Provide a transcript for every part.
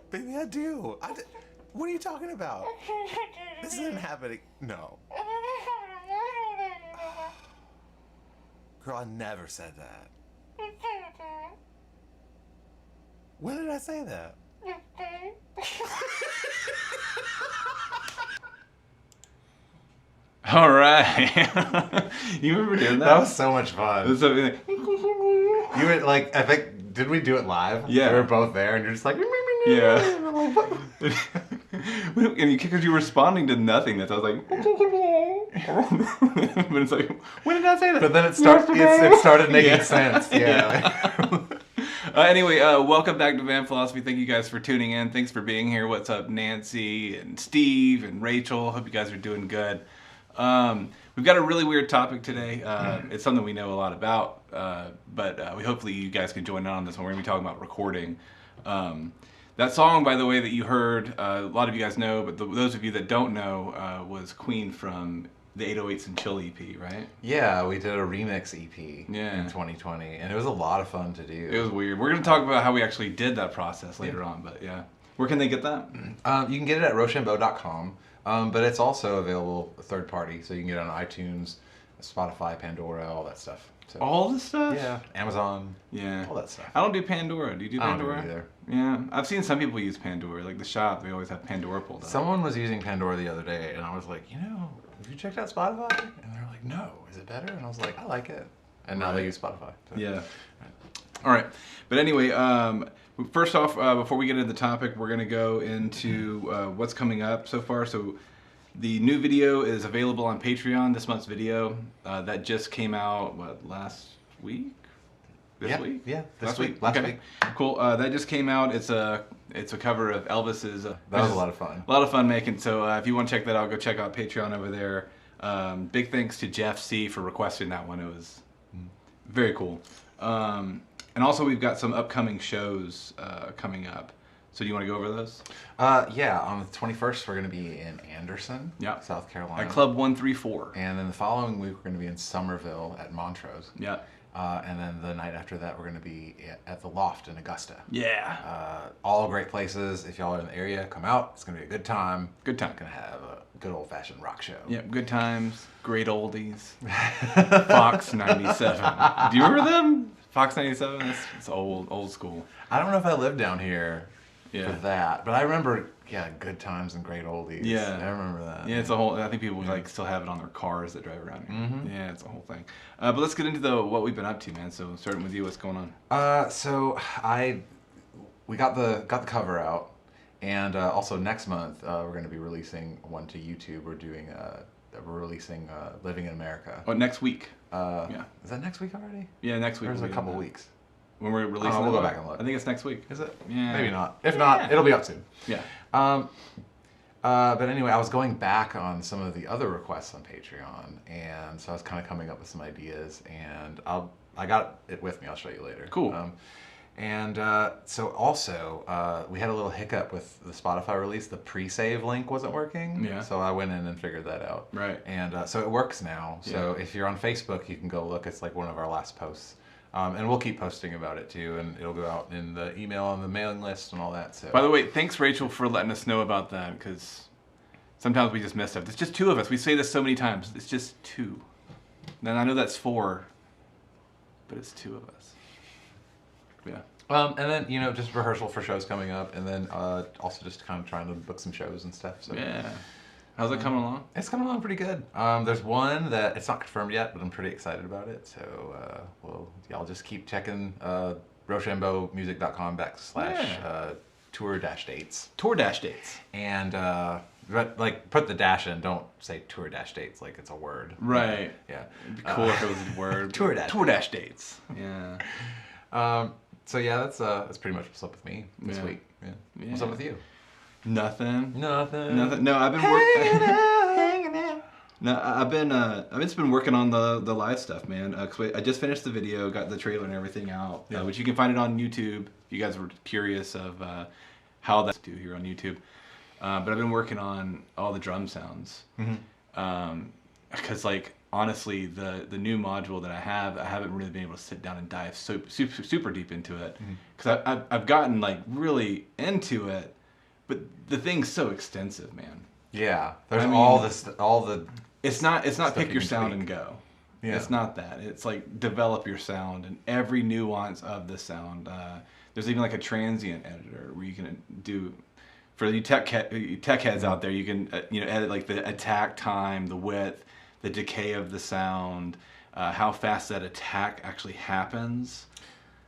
Baby, I do. What are you talking about? This isn't happening. No. Girl, I never said that. When did I say that? All right. You remember doing that? That was so much fun. That's something You were like, I think, did we do it live? Yeah. We were both there, and you're just like, yeah. And I'm like, what? And because you were responding to nothing, that's I was like, but it's like, when did I say that? But then it started making sense. Yeah. Anyway, welcome back to Van Philosophy. Thank you guys for tuning in. Thanks for being here. What's up, Nancy and Steve and Rachel? Hope you guys are doing good. We've got a really weird topic today. It's something we know a lot about, but we hopefully you guys can join in on this one. We're going to be talking about recording. That song, by the way, that you heard, a lot of you guys know, but those of you that don't know, was Queen from the 808s and Chill EP, right? Yeah, we did a remix EP in Yeah. 2020, and it was a lot of fun to do. It was weird. We're going to talk about how we actually did that process later on, but yeah. Where can they get that? You can get it at Roshambeaux.com, but it's also available third party, so you can get it on iTunes, Spotify, Pandora, all that stuff. So, All the stuff? yeah, Amazon, Yeah. all that stuff. I don't do Pandora. Do you do I don't do Pandora? it either. Yeah. I've seen some people use Pandora. Like the shop, they always have Pandora pulled up. Someone was using Pandora the other day, and I was like, have you checked out Spotify? And they're like, no, is it better? And I was like, I like it. And now they use Spotify. So. Yeah. All right. But anyway, first off, before we get into the topic, we're going to go into what's coming up so far. So the new video is available on Patreon, this month's video. That just came out, last week? This week? Yeah, Last week. Cool. That just came out. It's a cover of Elvis's. That was a lot of fun. A lot of fun making. So if you want to check that out, go check out Patreon over there. Big thanks to Jeff C for requesting that one. It was very cool. And also we've got some upcoming shows coming up. So do you want to go over those? Yeah, on the 21st, we're going to be in Anderson, South Carolina. At Club 134. And then the following week, we're going to be in Somerville at Montrose. Yeah. And then the night after that, we're going to be at the Loft in Augusta. Yeah. All great places. If y'all are in the area, come out. It's going to be a good time. Good time. Going to have a good old-fashioned rock show. Yeah, good times, great oldies. Fox 97. Do you remember them? Fox 97? It's old school. I don't know if I lived down here Yeah. for that, but I remember, good times and great oldies. Yeah. I remember that. Yeah, it's a whole. I think people like still have it on their cars that drive around here. Yeah, it's a whole thing. But let's get into what we've been up to, man. So starting with you, what's going on? So we got the cover out, and also next month we're going to be releasing one to YouTube. We're releasing Living in America. Oh, next week. Yeah. Is that next week already? Yeah, next week. Or is it a couple weeks? When we're releasing. We'll go back and look. I think it's next week. Is it? Yeah. Maybe not. If not, it'll be up soon. Yeah. But anyway, I was going back on some of the other requests on Patreon, and so I was kind of coming up with some ideas, and I got it with me. I'll show you later. Cool. So also, we had a little hiccup with the Spotify release. The pre-save link wasn't working. Yeah. So I went in and figured that out. Right. And so it works now. So if you're on Facebook, you can go look. It's like one of our last posts. And we'll keep posting about it too, and it'll go out in the email on the mailing list and all that. So. By the way, thanks Rachel for letting us know about that, because sometimes we just miss stuff. It's just two of us. We say this so many times. It's just two. And I know that's four, but it's two of us. Yeah. And then just rehearsal for shows coming up, and then also just kind of trying to book some shows and stuff. So. Yeah. How's it coming along? It's coming along pretty good. There's one that it's not confirmed yet, but I'm pretty excited about it. So y'all just keep checking RochambeauxMusic.com / tour-dates. Tour-dates. And put the dash in. Don't say tour-dates like it's a word. Right. Yeah. It'd be cool if it was a word. Tour-dates. Yeah. So yeah, that's pretty much what's up with me this week. Yeah. What's up with you? Nothing. No, I've been hanging out. No, I've just been working on the live stuff, man. 'Cause I just finished the video, got the trailer and everything out, which you can find it on YouTube. If you guys were curious of how that's do here on YouTube. But I've been working on all the drum sounds. Because honestly, the new module that I haven't really been able to sit down and dive super deep into it. Because I've gotten really into it. But the thing's so extensive, man. Yeah, there's I mean, all the. It's not stuff pick you your can sound tweak. and go. Yeah. It's not that. It's like develop your sound and every nuance of the sound. There's even like a transient editor where you can do, for you tech heads out there, you can edit like the attack time, the width, the decay of the sound, how fast that attack actually happens,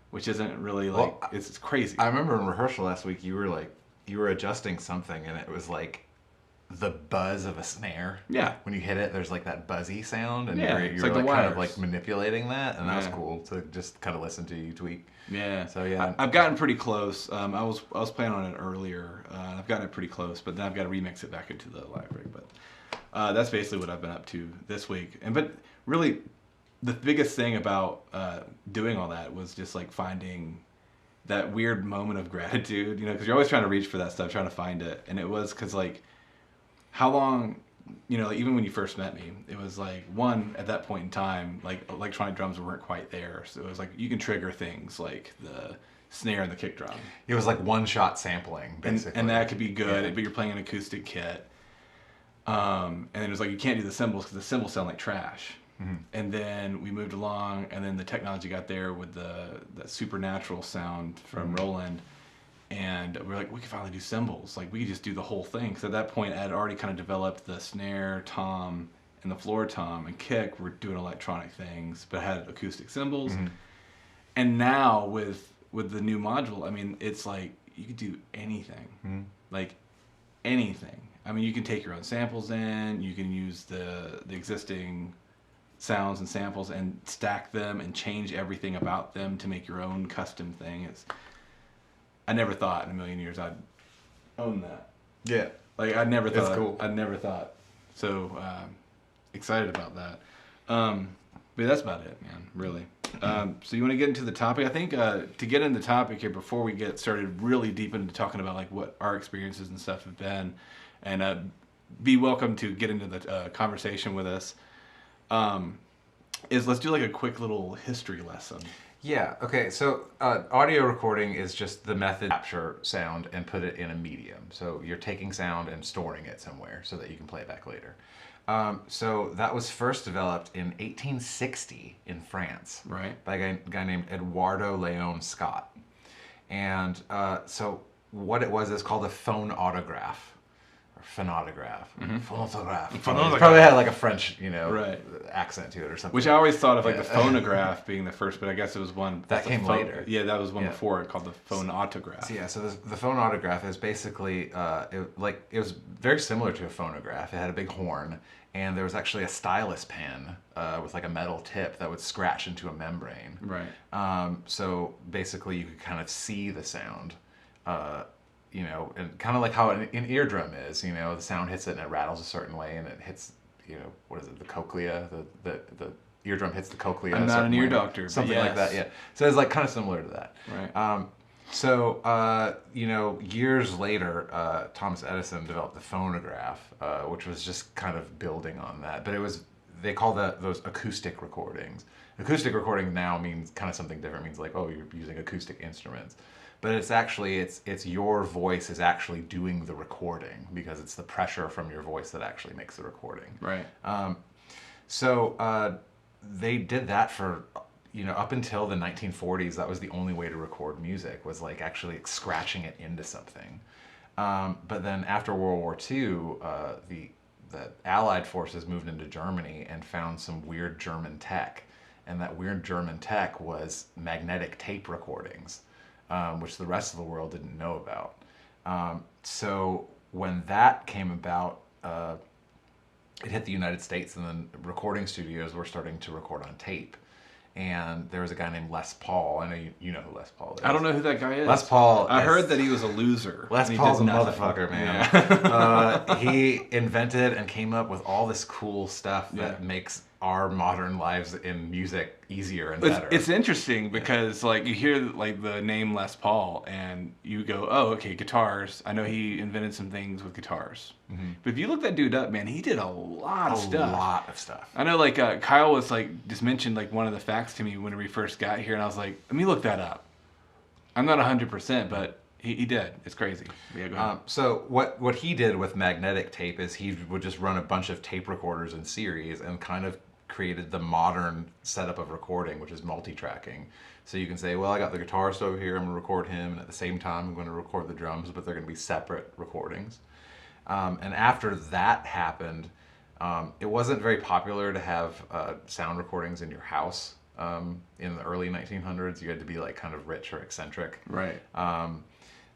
which isn't really like it's crazy. I remember in rehearsal last week you were adjusting something and it was like the buzz of a snare. Yeah. When you hit it, there's like that buzzy sound, and Yeah, you're it's like the kind of wires. like manipulating that, and that was Yeah. cool to just kind of listen to you tweak. Yeah. So yeah. I've gotten pretty close. I was playing on it earlier. I've gotten it pretty close, but then I've got to remix it back into the library. But that's basically what I've been up to this week. But really, the biggest thing about doing all that was just like finding that weird moment of gratitude. Because you're always trying to reach for that stuff, trying to find it, and it was because like how long. Even when you first met me, it was like, one, at that point in time, like electronic drums weren't quite there. So it was like, you can trigger things like the snare and the kick drum. It was like one-shot sampling, basically. And that could be good, Yeah. but you're playing an acoustic kit. And then it was like, you can't do the cymbals because the cymbals sound like trash. Mm-hmm. And then we moved along, and then the technology got there with that supernatural sound from Roland. And we're like, we could finally do cymbals. Like, we could just do the whole thing. Because at that point, I had already kind of developed the snare, tom, and the floor tom, and kick. We're doing electronic things, but had acoustic cymbals. Mm-hmm. And now with the new module, I mean, it's like you could do anything, like anything. I mean, you can take your own samples in. You can use the existing sounds and samples and stack them and change everything about them to make your own custom thing. I never thought in a million years I'd own that. Yeah. Like I never thought. It's cool. I never thought. So excited about that. But that's about it, man. Really. So you want to get into the topic? I think to get into the topic here before we get started really deep into talking about like what our experiences and stuff have been, and be welcome to get into the conversation with us. Is let's do like a quick little history lesson. Yeah, okay, so audio recording is just the method to capture sound and put it in a medium. So you're taking sound and storing it somewhere so that you can play it back later. So that was first developed in 1860 in France, Right. by a guy named Eduardo Leon Scott. And so what it was is called a phonautograph. Phonograph. Phonograph. Phonograph. Probably had like a French, Right. accent to it or something. Which I always thought of like the phonograph being the first, but I guess it was one That came later. Yeah, that was one Yeah. before it called the phonautograph. So, yeah, so the phonautograph is basically it was very similar to a phonograph. It had a big horn, and there was actually a stylus pen with like a metal tip that would scratch into a membrane. Right. So basically, you could kind of see the sound. And kind of like how an eardrum is, the sound hits it and it rattles a certain way, and it hits, what is it, the cochlea, the eardrum hits the cochlea. I'm a not certain an ear way. doctor, but something like that. yes. Yeah, so it's like kind of similar to that. Right. Years later, Thomas Edison developed the phonograph, which was just kind of building on that, but they call those acoustic recordings. Acoustic recording now means kind of something different. It means like, oh, you're using acoustic instruments. But it's actually, it's your voice is actually doing the recording, because it's the pressure from your voice that actually makes the recording. Right. So they did that for, up until the 1940s. That was the only way to record music, was like actually scratching it into something. But then after World War II, the Allied forces moved into Germany and found some weird German tech. And that weird German tech was magnetic tape recordings. Which the rest of the world didn't know about. So when that came about, it hit the United States, and then recording studios were starting to record on tape. And there was a guy named Les Paul. I know you know who Les Paul is. I don't know who that guy is. Les Paul. I heard that he was a loser. Les and he Paul's a did nothing. motherfucker, man. Yeah. He invented and came up with all this cool stuff that Yeah. makes our modern lives in music easier and better. It's interesting because like you hear like the name Les Paul and you go, oh, okay, guitars. I know he invented some things with guitars. Mm-hmm. But if you look that dude up, man, he did a lot of stuff. A lot of stuff. I know like Kyle was like just mentioned like one of the facts to me when we first got here, and I was like, let me look that up. I'm not 100%, but He did. It's crazy. Yeah, go ahead. So what he did with magnetic tape is he would just run a bunch of tape recorders in series and kind of created the modern setup of recording, which is multi-tracking. So you can say, well, I got the guitarist over here, I'm going to record him, and at the same time I'm going to record the drums, but they're going to be separate recordings. And after that happened, it wasn't very popular to have sound recordings in your house. In the early 1900s, you had to be like kind of rich or eccentric. Right.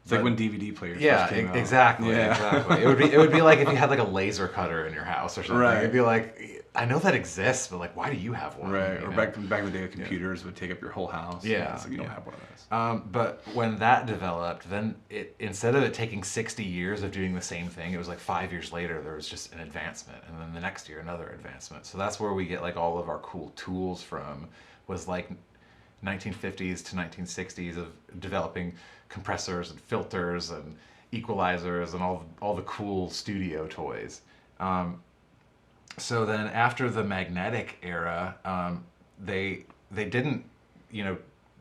It's like when DVD players yeah, first came out. exactly. Yeah. Exactly. It would be like if you had like a laser cutter in your house or something. Right. It'd be like, I know that exists, but like, why do you have one? Right. You Or know? back in the day, computers would take up your whole house. Yeah. It's like you don't have one of those. But when that developed, then instead of it taking 60 years of doing the same thing, it was like 5 years later, there was just an advancement. And then the next year, another advancement. So that's where we get like all of our cool tools from, was like 1950s to 1960s of developing compressors and filters and equalizers and all the cool studio toys. So then after the magnetic era, they didn't,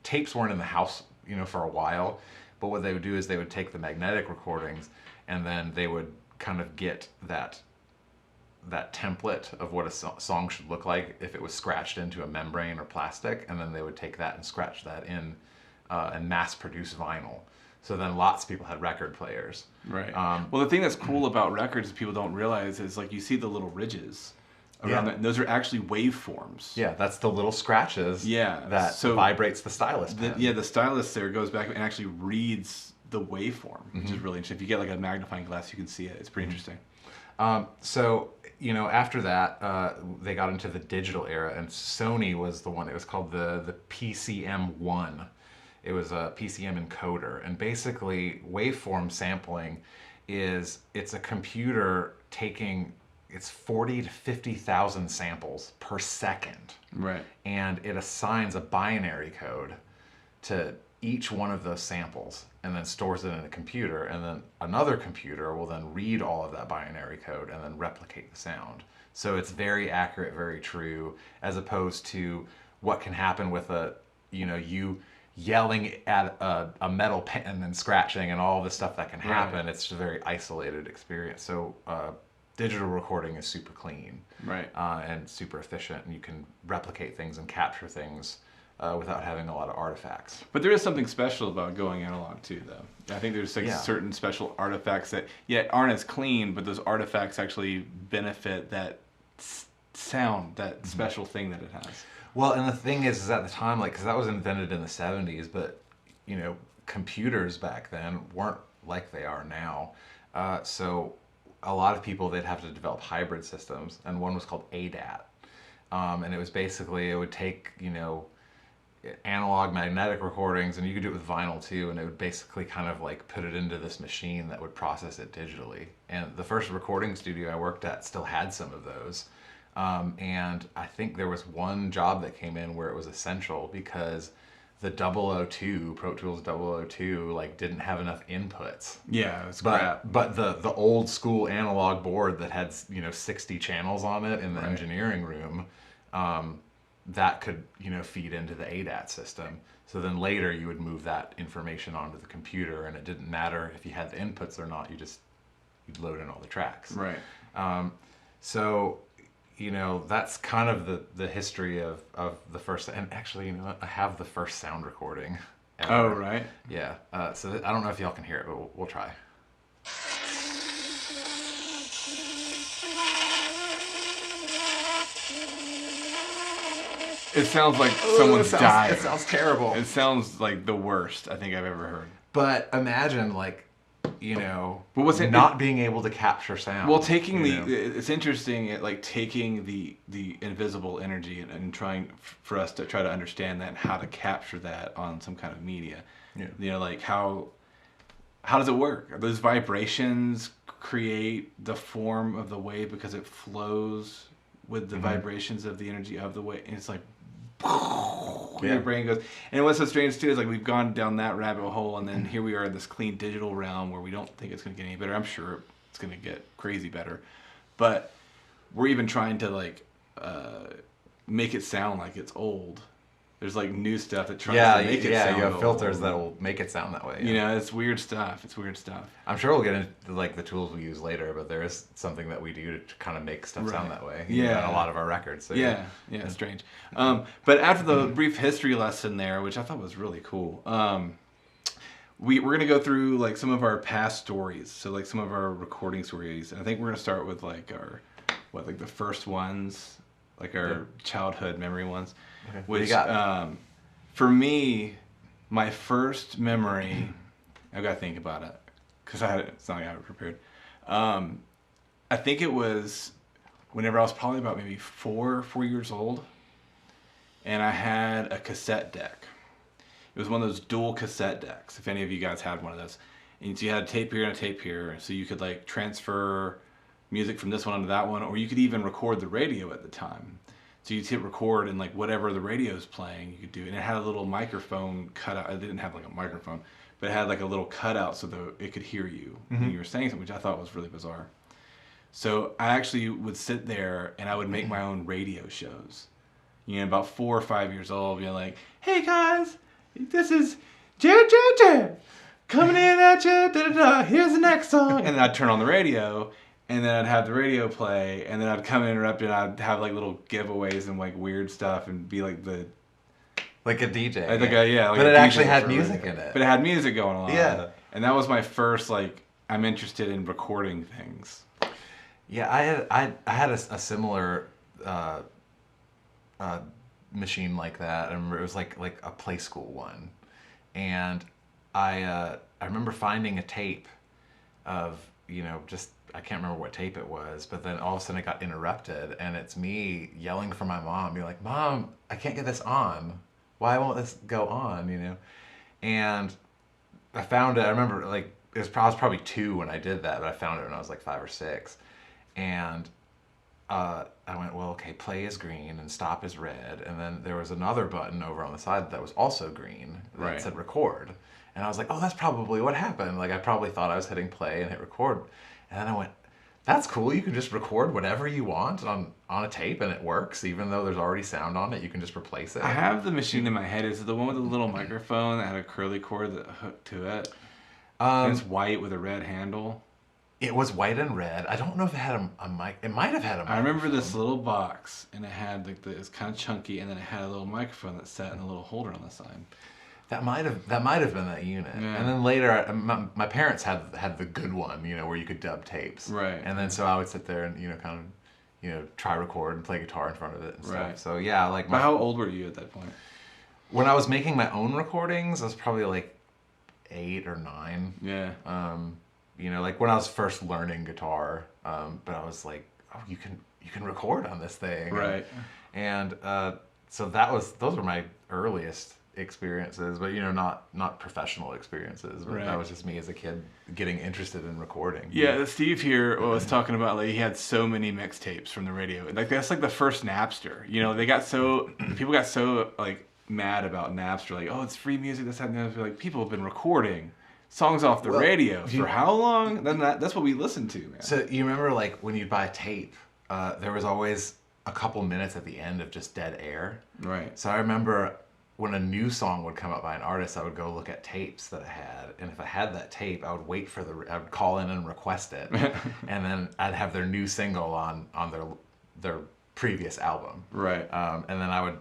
tapes weren't in the house, for a while, but what they would do is they would take the magnetic recordings and then they would kind of get that template of what a song should look like if it was scratched into a membrane or plastic, and then they would take that and scratch that in and mass produce vinyl. So then lots of people had record players. Right. Well, the thing that's cool about records people don't realize is like you see the little ridges around that, and those are actually waveforms. Yeah, that's the little scratches. Yeah. That vibrates the stylus pen. The stylus there goes back and actually reads the waveform, which is really interesting. If you get like a magnifying glass, you can see it. It's pretty interesting. So, after that, they got into the digital era, and Sony was the one. It was called the PCM1. It was a PCM encoder, and basically waveform sampling it's a computer taking 40 to 50,000 samples per second. Right. And it assigns a binary code to each one of those samples and then stores it in a computer, and then another computer will then read all of that binary code and then replicate the sound. So it's very accurate, very true, as opposed to what can happen with you yelling at a metal pen and scratching and all the stuff that can happen. Right. It's a very isolated experience. So digital recording is super clean, right, and super efficient, and you can replicate things and capture things without having a lot of artifacts. But there is something special about going analog too, though. I think there's like certain special artifacts that aren't as clean, but those artifacts actually benefit that sound, that special thing that it has. Well, and the thing is at the time, like, because that was invented in the 70s, but computers back then weren't like they are now. So a lot of people, they'd have to develop hybrid systems, and one was called ADAT. And it was basically, it would take, analog magnetic recordings, and you could do it with vinyl too, and it would basically kind of like put it into this machine that would process it digitally. And the first recording studio I worked at still had some of those. And I think there was one job that came in where it was essential because the 002, Pro Tools 002, like didn't have enough inputs. Yeah, it's crap. But the old school analog board that had 60 channels on it in the engineering room, that could feed into the ADAT system. So then later you would move that information onto the computer, and it didn't matter if you had the inputs or not. You'd load in all the tracks. Right. So that's kind of the history of the first, and actually, I have the first sound recording ever. Oh, right. Yeah. So I don't know if y'all can hear it, but we'll try. It sounds like someone's dying. It sounds terrible. It sounds like the worst I think I've ever heard. But imagine, like, but what's not being able to capture sound. Well, it's interesting, like taking the invisible energy and trying for us to try to understand that and how to capture that on some kind of media. Yeah. Like how does it work? Those vibrations create the form of the wave because it flows with the vibrations of the energy of the wave, and it's like your brain goes. And what's so strange too is like we've gone down that rabbit hole, and then here we are in this clean digital realm where we don't think it's going to get any better. I'm sure it's going to get crazy better, but we're even trying to like make it sound like it's old. there's like new stuff that tries Yeah, to make it yeah, sound you have old. filters that will make it sound that way. Yeah. You know, it's weird stuff. It's weird stuff. I'm sure we'll get into like the tools we use later, but there is something that we do to kind of make stuff sound that way. You know, on a lot of our records. So yeah, strange. But after the brief history lesson there, which I thought was really cool, we're gonna go through like some of our past stories. So like some of our recording stories, and I think we're gonna start with like our like the first ones, like our childhood memory ones. Okay. Which for me, my first memory, I've got to think about it because it's not like I had it prepared. I think it was whenever I was probably about maybe 4 years old, and I had a cassette deck. It was one of those dual cassette decks, if any of you guys had one of those. And so you had a tape here and a tape here, so you could like transfer music from this one onto that one, or you could even record the radio at the time. So you'd hit record and like whatever the radio's playing, you could do. And it had a little microphone cutout. It didn't have like a microphone, but it had like a little cutout so that it could hear you when you were saying something, which I thought was really bizarre. So I actually would sit there and I would make my own radio shows. You know, about 4 or 5 years old, being like, "Hey guys, this is Jared coming in at you. Da, da, da. Here's the next song," and then I'd turn on the radio. And then I'd have the radio play, and then I'd come interrupt, and I'd have like little giveaways and like weird stuff, and be like like a DJ. Like but it actually had music in it. But it had music going along. Yeah. And that was my first like I'm interested in recording things. Yeah, I had a similar machine like that. I remember it was like a play school one, and I remember finding a tape of just. I can't remember what tape it was, but then all of a sudden it got interrupted, and it's me yelling for my mom, being like, "Mom, I can't get this on. Why won't this go on?" And I found it. I remember like I was probably 2 when I did that, but I found it when I was like 5 or 6, and I went, well, okay, play is green and stop is red, and then there was another button over on the side that was also green that said record, and I was like, oh, that's probably what happened. Like I probably thought I was hitting play and hit record. And then I went, that's cool. You can just record whatever you want on a tape, and it works. Even though there's already sound on it, you can just replace it. I have the machine in my head. Is it the one with the little microphone that had a curly cord that hooked to it? It's white with a red handle. It was white and red. I don't know if it had a mic. It might have had a microphone. I remember this little box, and it had like it's kind of chunky, and then it had a little microphone that sat in a little holder on the side. That might have been that unit. Yeah. And then later, my parents had the good one, where you could dub tapes. Right. And then so I would sit there and kind of try record and play guitar in front of it and stuff. Right. So yeah, like. But how old were you at that point? When I was making my own recordings, I was probably like 8 or 9. Yeah. Like when I was first learning guitar, but I was like, oh, you can record on this thing. Right. And so those were my earliest experiences, but not professional experiences. But That was just me as a kid getting interested in recording. Yeah, Steve here was talking about like he had so many mixtapes from the radio. Like that's like the first Napster. People got so like mad about Napster, like, oh, it's free music, this, that, and the other. Like people have been recording songs off the radio for how long? Then that's what we listened to, man. So you remember like when you'd buy a tape, there was always a couple minutes at the end of just dead air. Right. So I remember when a new song would come up by an artist, I would go look at tapes that I had, and if I had that tape, I would wait for I would call in and request it, and then I'd have their new single on their previous album. Right. And then I would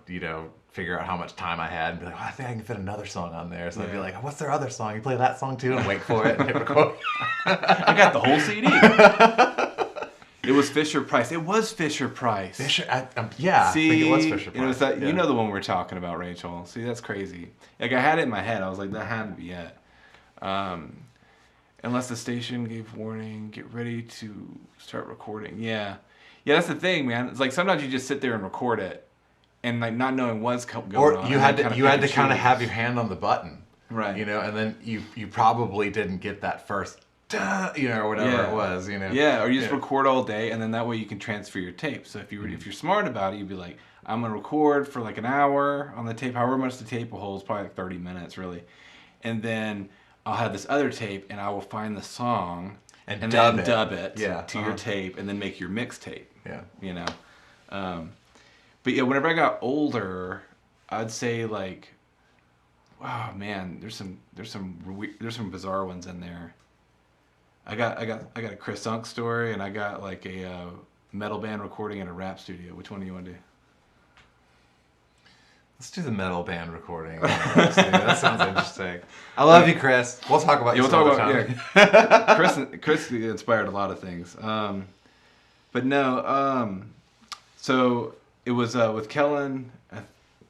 figure out how much time I had and be like, oh, I think I can fit another song on there. So I'd be like, what's their other song? You play that song too, and wait for it and hit record. I got the whole CD. It was Fisher Price. It was Fisher Price. See, I think it was Fisher Price. It was that, You know the one we're talking about, Rachel. See, that's crazy. Like I had it in my head. I was like, that had to be it. Unless the station gave warning, get ready to start recording. Yeah, that's the thing, man. It's like sometimes you just sit there and record it, and like not knowing what's going on. Or you had to kind of have your hand on the button, right? And then you probably didn't get that first. Or whatever it was, Yeah, or you just record all day, and then that way you can transfer your tape. So if you're smart about it, you'd be like, I'm gonna record for like an hour on the tape, however much the tape will hold, it's probably like 30 minutes really, and then I'll have this other tape, and I will find the song and then dub it to your tape, and then make your mixtape. Yeah. But yeah, whenever I got older, I'd say like, wow, man, there's some bizarre ones in there. I got a Chris Unk story, and I got like a metal band recording in a rap studio. Which one do you want to do? Let's do the metal band recording. That sounds interesting. I love you, Chris. We'll talk about you. We'll talk about Chris inspired a lot of things. But no, so it was with Kellen. I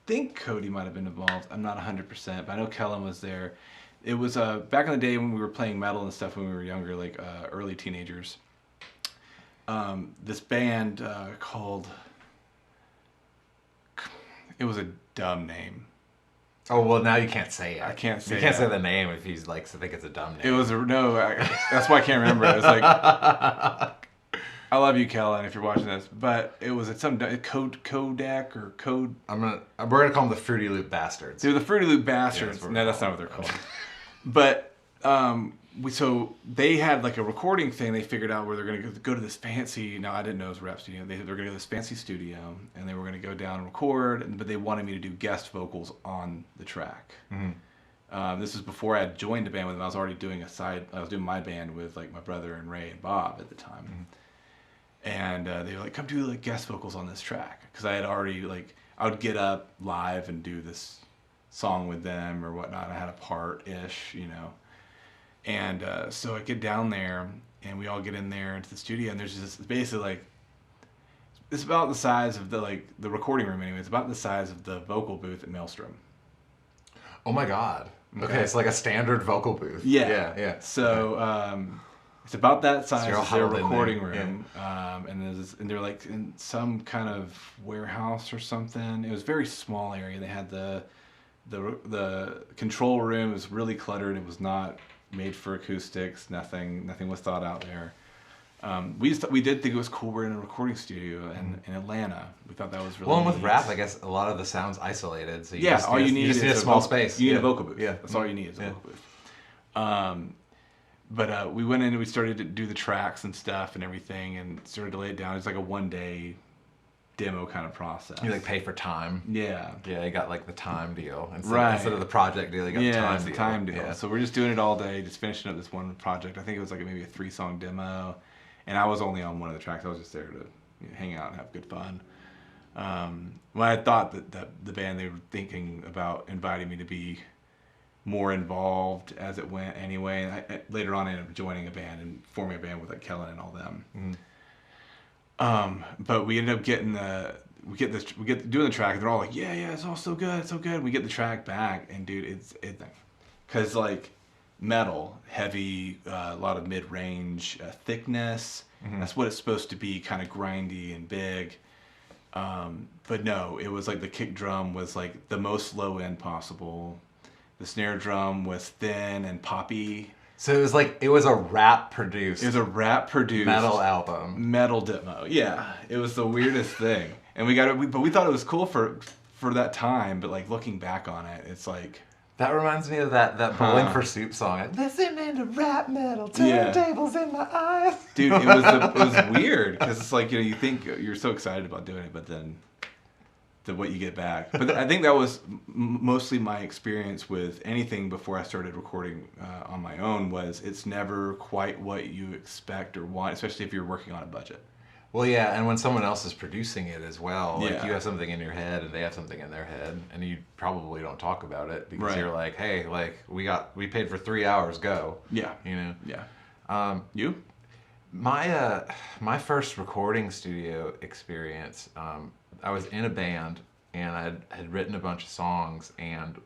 think Cody might have been involved. I'm not 100%, but I know Kellen was there. It was back in the day when we were playing metal and stuff when we were younger, like early teenagers. This band called. It was a dumb name. Oh, well, now you can't say it. I can't say it. You can't say the name if he's like, I think it's a dumb name. It was that's why I can't remember. It was like, I love you, Kellen, if you're watching this, but it was some Kodak or Code. We're gonna call them the Fruity Loop Bastards. They're the Fruity Loop Bastards. Yeah, no, that's not what they're called. But so they had like a recording thing. They figured out where they're going to go to this fancy. No, I didn't know it was a rap studio. They were going to go to this fancy studio, and they were going to go down and record. But they wanted me to do guest vocals on the track. Mm-hmm. This was before I had joined a band with them. I was already doing I was doing my band with like my brother and Ray and Bob at the time. Mm-hmm. And they were like, "Come do like guest vocals on this track," because I had already like I would get up live and do this song with them or whatnot. I had a part-ish, you know. And so I get down there, and we all get in there into the studio, and there's just basically like, it's about the size of the recording room anyway. It's about the size of the vocal booth at Maelstrom. Oh my God. Okay, it's like a standard vocal booth. Yeah. So it's about that size as their recording room, and they're like in some kind of warehouse or something. It was a very small area. They had the control room was really cluttered. It was not made for acoustics. Nothing was thought out there. We did think it was cool. We're in a recording studio in Atlanta. We thought that was really and with neat. rap, I guess a lot of the sound's isolated. So all you need is a small space. You need a vocal booth. Yeah, that's all you need is a vocal booth. But we went in and we started to do the tracks and stuff and everything, and started to lay it down. It was like a 1-day demo kind of process. You like pay for time. Yeah. Yeah, you got like the time deal instead of the project deal. You got the time deal. Yeah. So we're just doing it all day, just finishing up this one project. I think it was like maybe a 3-song demo, and I was only on one of the tracks. I was just there to hang out and have good fun. When I thought that the band, they were thinking about inviting me to be more involved as it went anyway. And I later on I ended up joining a band and forming a band with like Kellen and all them. Mm-hmm. But we ended up getting doing the track, and they're all like, yeah, it's all so good, it's so good. We get the track back, and dude, it's because like metal, heavy, a lot of mid-range thickness. Mm-hmm. That's what it's supposed to be, kind of grindy and big. But no, it was like the kick drum was like the most low end possible. The snare drum was thin and poppy. So it was a rap produced. It was a rap produced metal album. Metal demo. Yeah, it was the weirdest thing. And but we thought it was cool for that time. But like looking back on it, it's like that reminds me of that Bowling for Soup song. Listening to rap metal, turntables in my eyes. Dude, it was weird because it's like you think you're so excited about doing it, but then what you get back. But I think that was mostly my experience with anything before I started recording on my own. Was it's never quite what you expect or want, especially if you're working on a budget. Well, yeah, and when someone else is producing it as well, like you have something in your head and they have something in their head, and you probably don't talk about it because you're like, hey, like we paid for 3 hours, go. Yeah. You know. Yeah. You? My first recording studio experience. I was in a band and I had written a bunch of songs, and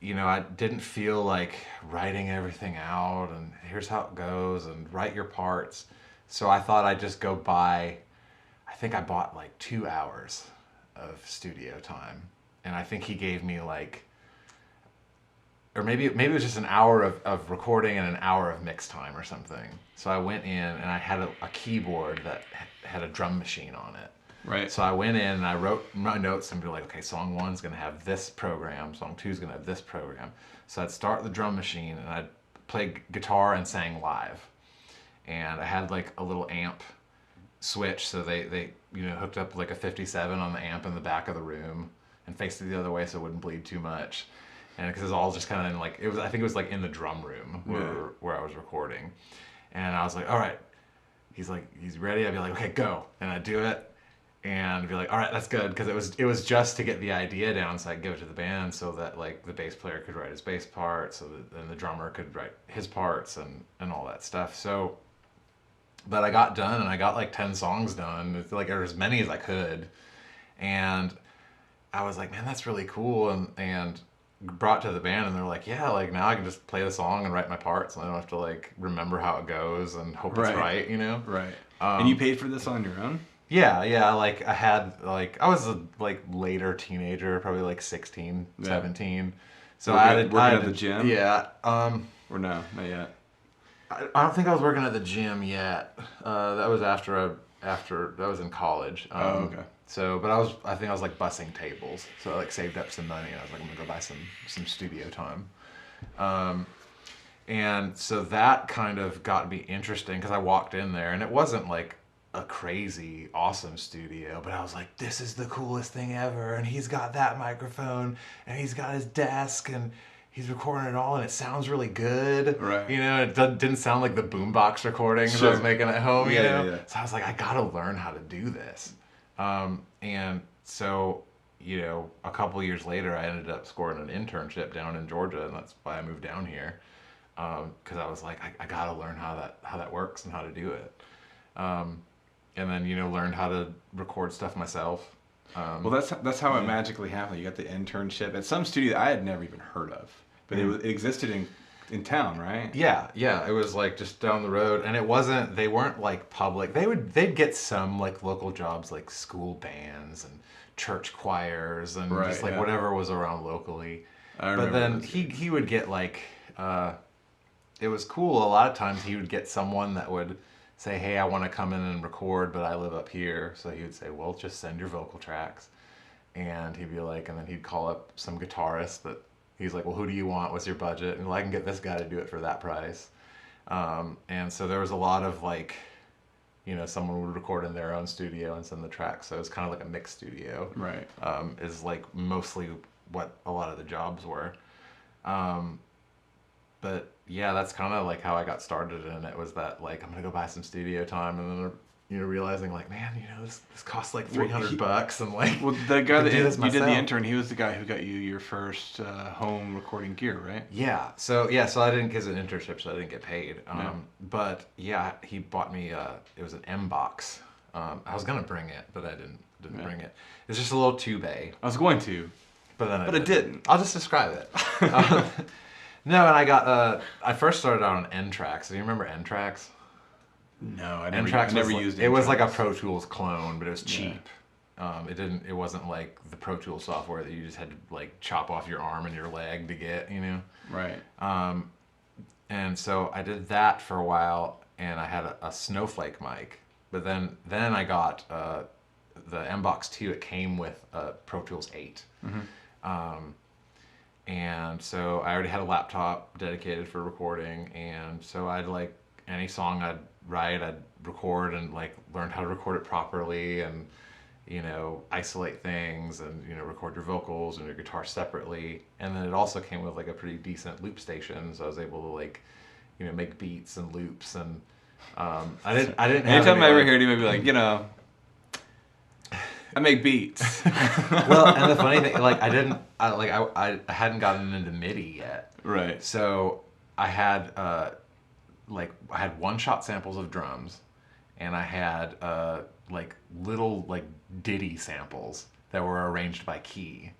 I didn't feel like writing everything out and here's how it goes and write your parts. So I thought I'd just go buy, I think I bought like 2 hours of studio time, and I think he gave me like, or maybe it was just an hour of recording and an hour of mix time or something. So I went in and I had a keyboard that had a drum machine on it. Right. So I went in and I wrote my notes and be like, okay, song 1's gonna have this program, song 2's gonna have this program. So I'd start the drum machine and I'd play guitar and sang live. And I had like a little amp switch, so they hooked up like a 57 on the amp in the back of the room, and faced it the other way so it wouldn't bleed too much. And because it was all just kind of like, I think it was like in the drum room where I was recording. And I was like, all right. He's like, he's ready. I'd be like, okay, go. And I'd do it. And I'd be like, all right, that's good. Because it was just to get the idea down so I could give it to the band so that like the bass player could write his bass part, so that then the drummer could write his parts and all that stuff. So, but I got done and I got like 10 songs done. It's like, or as many as I could. And I was like, man, that's really cool. And brought to the band and they're like, yeah, like now I can just play the song and write my parts and I don't have to like remember how it goes and hope it's right, you know? Right. And you paid for this on your own? Yeah, like I had like I was a like later teenager, probably like 16, 17. So working at the gym? Yeah. Or no, not yet. I don't think I was working at the gym yet. That was after that was in college. Okay. So, but I think I was like bussing tables. So I like saved up some money and I was like, I'm gonna go buy some studio time. And so that kind of got me interesting because I walked in there and it wasn't like a crazy awesome studio, but I was like, this is the coolest thing ever. And he's got that microphone and he's got his desk and he's recording it all and it sounds really good. Right. You know, it didn't sound like the boombox recordings I was making at home, you know? Yeah. So I was like, I gotta learn how to do this. And so, you know, a couple years later, I ended up scoring an internship down in Georgia, and that's why I moved down here. Because I was like, I gotta learn how that works and how to do it. And then, you know, learned how to record stuff myself. Well, that's how it magically happened. You got the internship at some studio that I had never even heard of, but it existed in town, right? Yeah. It was like just down the road, and they weren't like public. They'd get some like local jobs like school bands and church choirs and just like whatever was around locally. But then he would get like, it was cool. A lot of times he would get someone that would say, hey, I want to come in and record, but I live up here. So he would say, well, just send your vocal tracks. And he'd be like, and then he'd call up some guitarist that he's like, well, who do you want? What's your budget? And well, I can get this guy to do it for that price. And so there was a lot of like, you know, someone would record in their own studio and send the tracks. So it was kind of like a mixed studio. Right. Is like mostly what a lot of the jobs were. But yeah, that's kind of like how I got started in it, was that like, I'm going to go buy some studio time, and then, you know, realizing like, man, you know, this costs like $300 and like, well, the guy that you did the myself. intern, he was the guy who got you your first home recording gear, right? Yeah. So I didn't get an internship, so I didn't get paid. But yeah, he bought me it was an M box. I was gonna bring it, but I didn't bring it. It's just a little tube. I was going to, but then I didn't. I'll just describe it. No, and I got I first started out on N-Tracks. Do you remember N-Tracks? No, I N-Tracks never used it. It was like a Pro Tools clone, but it was cheap. It wasn't like the Pro Tools software that you just had to like chop off your arm and your leg to get, you know? Right. And so I did that for a while, and I had a Snowflake mic. But then I got the M-Box 2. It came with Pro Tools 8. Mm-hmm. And so I already had a laptop dedicated for recording, and so I'd like any song I'd write, I'd record and like learn how to record it properly, and you know, isolate things, and you know, record your vocals and your guitar separately. And then it also came with like a pretty decent loop station, so I was able to like, you know, make beats and loops. And I didn't. Anytime I ever heard him, I'd be like, you know, I make beats. Well, and the funny thing, like I hadn't gotten into MIDI yet. Right. So I had one-shot samples of drums, and I had like little like ditty samples that were arranged by key.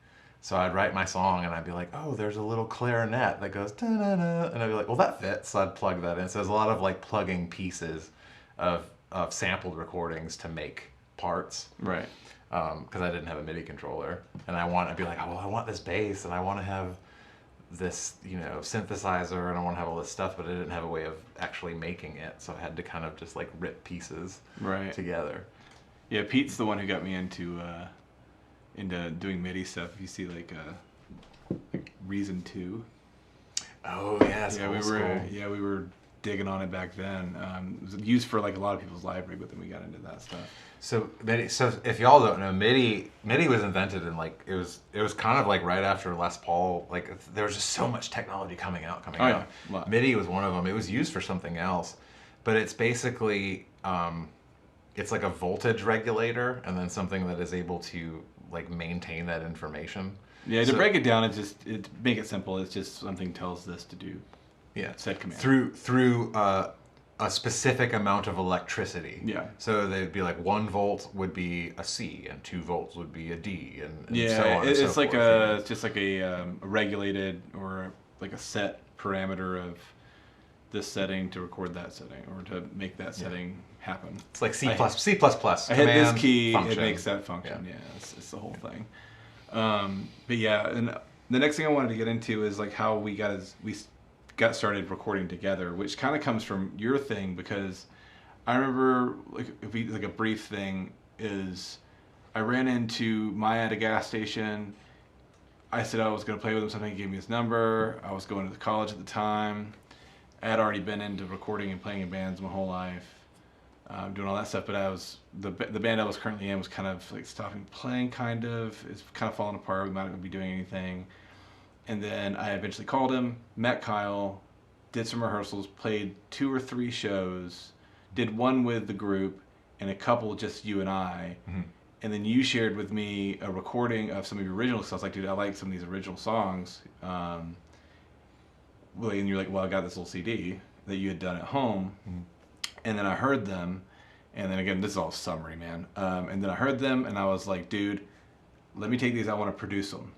So I'd write my song and I'd be like, oh, there's a little clarinet that goes da-da-da, and I'd be like, well, that fits. So I'd plug that in. So there's a lot of like plugging pieces of sampled recordings to make parts. Right. Because I didn't have a MIDI controller, and I'd be like, oh, well, I want this bass, and I want to have this, you know, synthesizer, and I want to have all this stuff, but I didn't have a way of actually making it, so I had to kind of just like rip pieces together. Yeah, Pete's the one who got me into doing MIDI stuff. If you see like Reason 2. Oh yes, yeah, we were digging on it back then. It was used for like a lot of people's library, but then we got into that stuff. So MIDI. So if y'all don't know, MIDI was invented in like it was kind of like right after Les Paul. Like there was just so much technology coming out. Yeah. Wow. MIDI was one of them. It was used for something else, but it's basically it's like a voltage regulator, and then something that is able to like maintain that information. Yeah, to break it down, it make it simple. It's just something tells this to do. Yeah, said command through a specific amount of electricity. Yeah. So they'd be like 1 volt would be a C, and 2 volts would be a D, and yeah, so on. It's and so like forth. it's just like a regulated or like a set parameter of this setting to record that setting or to make that setting happen. It's like C++. I hit this key, function. it makes that function. Yeah, it's the whole thing. But yeah, and the next thing I wanted to get into is like how we got started recording together, which kind of comes from your thing, because I remember like a brief thing is I ran into Maya at a gas station. I said I was going to play with him something. He gave me his number. I was going to college at the time. I had already been into recording and playing in bands my whole life, doing all that stuff. But I was the band I was currently in was kind of like stopping playing. Kind of, it's kind of falling apart. We might not be doing anything. And then I eventually called him, met Kyle, did some rehearsals, played 2 or 3 shows, did one with the group, and a couple just you and I. Mm-hmm. And then you shared with me a recording of some of your original stuff. I was like, dude, I like some of these original songs. And you're like, well, I got this little CD that you had done at home. Mm-hmm. And then I heard them. And then again, this is all summary, man. And then I heard them, and I was like, dude, let me take these. I want to produce them.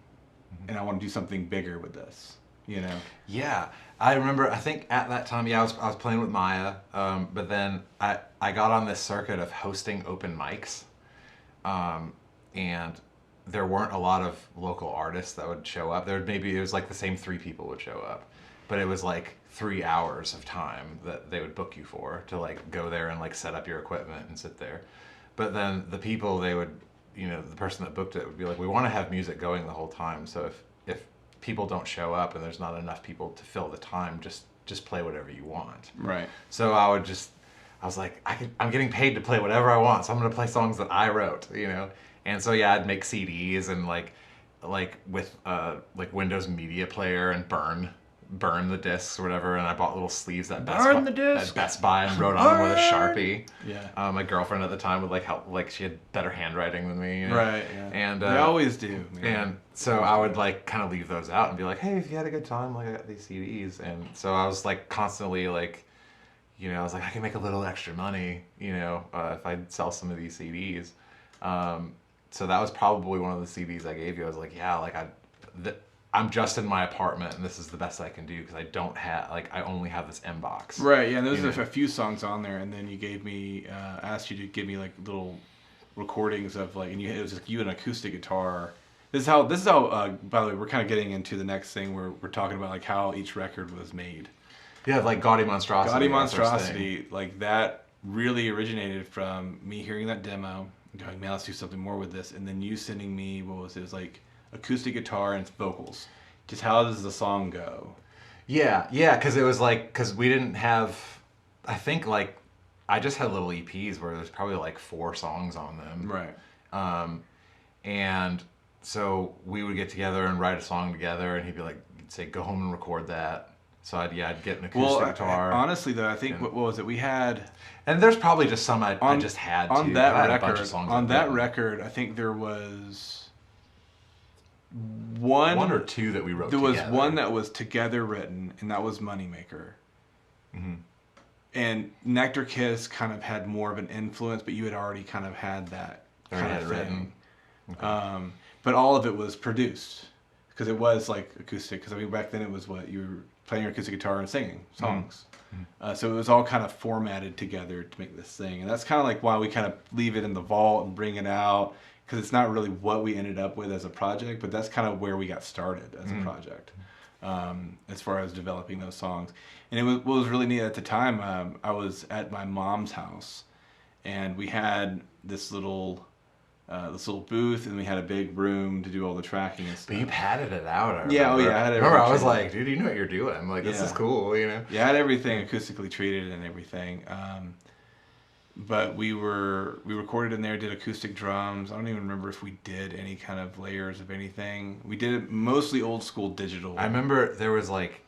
And I want to do something bigger with this, you know? Yeah, I remember. I think at that time, I was playing with Maya, but then I got on this circuit of hosting open mics, and there weren't a lot of local artists that would show up. It was like the same 3 people would show up, but it was like 3 hours of time that they would book you for to like go there and like set up your equipment and sit there. But then the people they would. The person that booked it would be like, we want to have music going the whole time. So if people don't show up and there's not enough people to fill the time, just play whatever you want. Right. So I was like, I'm getting paid to play whatever I want. So I'm going to play songs that I wrote, And so, yeah, I'd make CDs and like with like Windows Media Player and burn the discs or whatever, and I bought little sleeves at Best Buy and wrote on them with a Sharpie. Yeah. My girlfriend at the time would like help, like she had better handwriting than me. Right. Yeah. And they always do. Man. And so I would like kind of leave those out and be like, hey, if you had a good time, like I got these CDs. And so I was like constantly like, I was like, I can make a little extra money, if I sell some of these CDs. So that was probably one of the CDs I gave you. I was like, yeah, like I'm just in my apartment, and this is the best I can do because I don't have, I only have this M box. Right, yeah, and there's a few songs on there, and then you gave me, asked you to give me like little recordings of like, and it was like you an acoustic guitar. This is how, by the way, we're kind of getting into the next thing where we're talking about like how each record was made. Yeah, like Gaudy Monstrosity. Gaudy Monstrosity, like that really originated from me hearing that demo, and going, man, let's do something more with this, and then you sending me, it was like, acoustic guitar and vocals. Just how does the song go? Yeah, because it was like, because we didn't have, I think like, I just had little EPs where there's probably like 4 songs on them. Right. And so we would get together and write a song together, and he'd be like, he'd say, go home and record that. So I'd get an acoustic guitar. Honestly though, I think, what was it? We had... And there's probably just some I just had to. On that record, I think there was... One or two that we wrote together. There was one that was together written, and that was Moneymaker. Mm-hmm. And Nectar Kiss kind of had more of an influence, but you had already kind of had that kind of thing. Okay. But all of it was produced, because it was like acoustic. Because I mean, back then it was what you were playing your acoustic guitar and singing songs. Mm-hmm. So it was all kind of formatted together to make this thing, and that's kind of like why we kind of leave it in the vault and bring it out. Because it's not really what we ended up with as a project, but that's kind of where we got started as a project, as far as developing those songs. And what was really neat at the time, I was at my mom's house, and we had this little this little booth, and we had a big room to do all the tracking and stuff. But you padded it out. I Yeah, oh remember. yeah, I had remember I was everything. like, dude, you know what you're doing. Like, this Yeah. is cool, you know? Yeah, I had everything acoustically treated and everything. But we recorded in there, did acoustic drums. I don't even remember if we did any kind of layers of anything. We did it mostly old school digital. I remember there was like,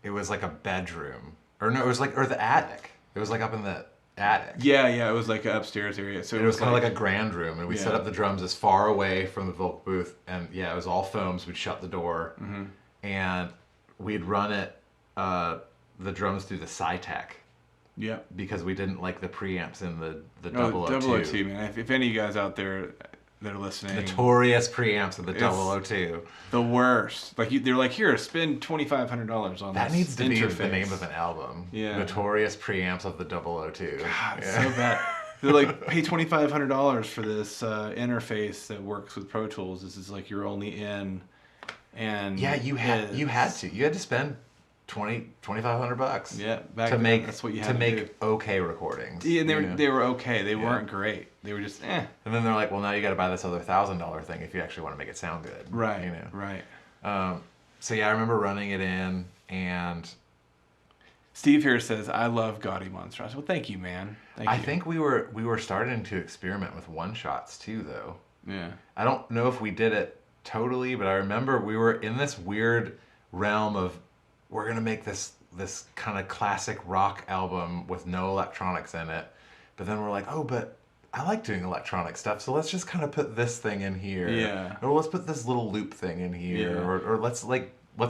it was like a bedroom. Or no, it was like, or the attic. It was like up in the attic. Yeah, it was like an upstairs area. So It was kind of like a grand room, and we set Yeah. up the drums as far away from the vocal booth, and yeah, it was all foams. We'd shut the door, and we'd run it, the drums through the SciTech, yeah. because we didn't like the preamps in the Oh, 002. 002, man. If any of you guys out there that are listening, Notorious preamps of the It's 002. the worst. Like they're like, here, spend $2,500 on That this needs to be the interface. name of an album. Yeah. Notorious preamps of the 002. God, it's Yeah. so bad. They're like, pay $2,500 for this interface that works with Pro Tools. This is like your only in, and Yeah, you had to spend $2,500. Yeah, back to then, make that's what you had to to make do. okay recordings. Yeah, and you know? they were okay. They weren't great. They were just eh. And then they're like, well, now you got to buy this other $1,000 thing if you actually want to make it sound good. Right. You know. Right. So yeah, I remember running it in, and Steve here says, "I love Gaudy Monstrosity." Well, thank you, man. Thank I you. think we were starting to experiment with one shots too, though. Yeah. I don't know if we did it totally, but I remember we were in this weird realm of, we're gonna make this kind of classic rock album with no electronics in it, but then we're like, oh, but I like doing electronic stuff, so let's just kind of put this thing in here. Yeah. Or let's put this little loop thing in here. Yeah. Or let's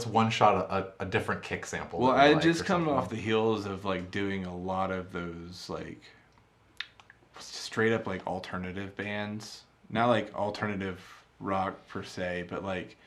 one shot a different kick sample. Well, that we I like just or come something. off the heels of like doing a lot of those like straight up like alternative bands. Not like alternative rock per se, but like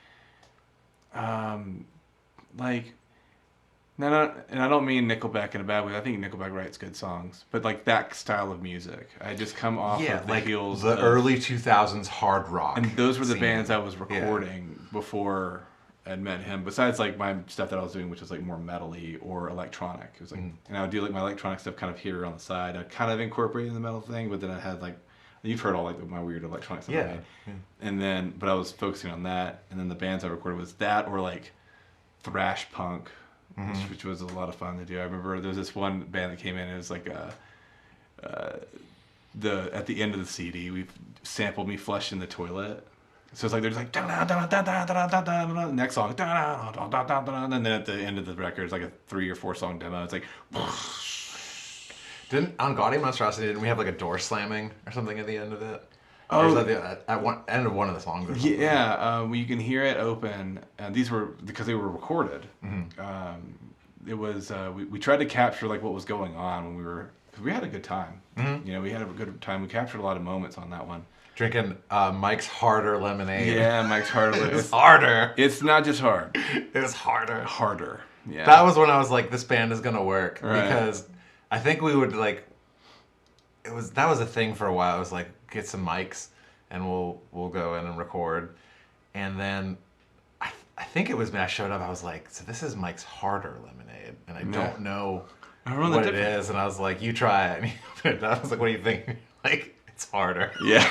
no, and I don't mean Nickelback in a bad way. I think Nickelback writes good songs, but like that style of music. I just come off Yeah, of the like heels the of, early 2000s hard rock. and those were the scene. bands I was recording before I'd met him. Besides like my stuff that I was doing, which was like more metal-y or electronic. It was like, and I would do like my electronic stuff kind of here on the side. I kind of incorporated the metal thing, but then I had like, you've heard all like my weird electronic stuff. I Yeah. made. Yeah. And then, but I was focusing on that, and then the bands I recorded was that or like thrash punk, which was a lot of fun to do. I remember there was this one band that came in. It was like at the end of the CD, we sampled me flushing the toilet. So it's like there's like next song, and then at the end of the record, it's like a 3 or 4 song demo. It's like On Gaudy Monstrosity, didn't we have like a door slamming or something at the end of it? Oh. Or was that at one end of one of the songs or something? yeah, you can hear it open. And these were because they were recorded. It was we tried to capture like what was going on when we were, because we had a good time. You know, we had a good time. We captured a lot of moments on that one. Drinking Mike's Harder lemonade. Yeah, Mike's harder. It's harder. It's not just hard. It was harder. Harder. Yeah. That was when I was like, this band is gonna work. Right. Because I think we would like, that was a thing for a while. It was like, get some mics and we'll go in and record. And then I think it was when I showed up, I was like, so this is Mike's Harder lemonade, and I don't know I don't know what the it is. And I was like, you try it. And he opened it up. I was like, what do you think? Like, it's harder. Yeah.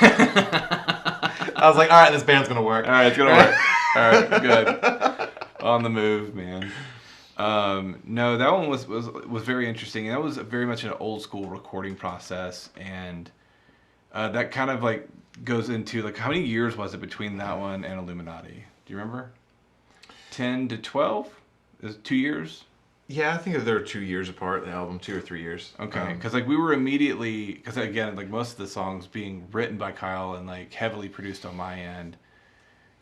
I was like, all right, this band's gonna work. All right, it's gonna work. All right, good. On the move, man. No, that one was very interesting. And that was very much an old school recording process, and that kind of like goes into like, how many years was it between that one and Illuminati? Do you remember? 10 to 12? Is it 2 years? Yeah, I think they're 2 years apart, the album, 2 or 3 years. Okay, because like we were immediately, because again, like most of the songs being written by Kyle and like heavily produced on my end,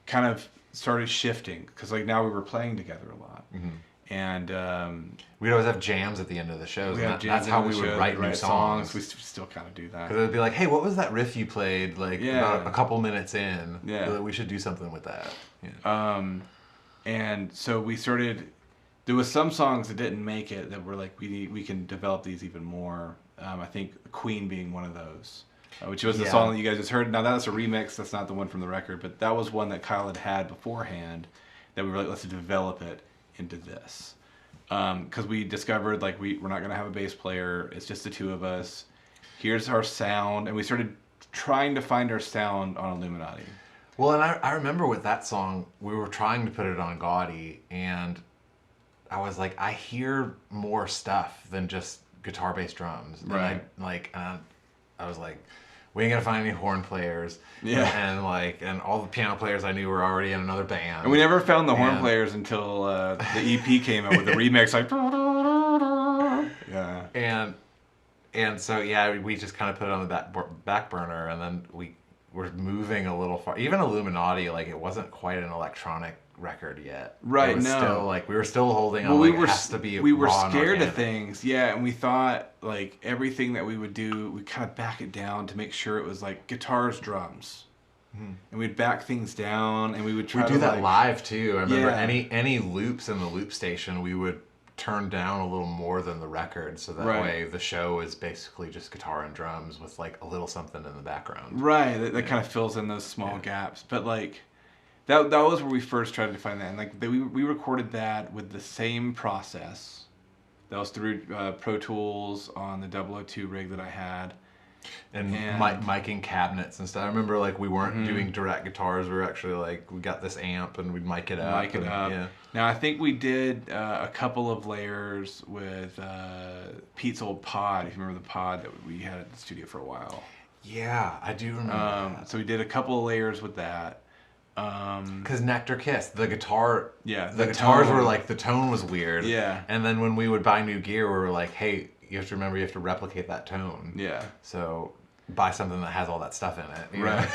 kind of started shifting, because like now we were playing together a lot, and We'd always have jams at the end of the shows. we And had that's jams how in we the would show, write new songs. We still kind of do that. Because it'd be like, hey, what was that riff you played like Yeah. about a couple minutes in? Yeah. We should do something with that. Yeah. And so we started. There was some songs that didn't make it that were like, we can develop these even more. I think Queen being one of those, which was the Yeah. song that you guys just heard. Now that's a remix. That's not the one from the record, but that was one that Kyle had beforehand. That we were like, let's develop it into this, because we discovered like we're not gonna have a bass player. It's just the two of us. Here's our sound, and we started trying to find our sound on Illuminati. Well, and I remember with that song, we were trying to put it on Gaudy, and I was like, I hear more stuff than just guitar, bass, drums. Right. And I was like, we ain't gonna find any horn players. Yeah. And all the piano players I knew were already in another band. And we never found the horn players until the EP came out with the remix, like. Yeah. And so we just kind of put it on the back burner, and then we were moving a little far. Even Illuminati, like, it wasn't quite an electronic record yet. Right. It was no. still like we were still holding on. Well, it has to be. We were raw scared of things. Yeah, and we thought like everything that we would do, we kind of back it down to make sure it was like guitars, drums. And we'd back things down, and we would try to do that live too. I remember Yeah. any loops in the loop station, we would turn down a little more than the record, so that way the show is basically just guitar and drums with like a little something in the background. Right, that kind of fills in those small gaps. But like that was where we first tried to find that, and like we recorded that with the same process. That was through Pro Tools on the 002 rig that I had. And miking cabinets and stuff. I remember like we weren't doing direct guitars. We were actually like, we got this amp and we'd mic it up. Yeah. Now I think we did a couple of layers with Pete's old pod. If you remember the pod that we had at the studio for a while. Yeah, I do remember that. So we did a couple of layers with that. Because Nectar Kiss, the guitar, the guitars were like, the tone was weird. Yeah. And then when we would buy new gear, we were like, hey, you have to remember you have to replicate that tone. Yeah. So buy something that has all that stuff in it. Right.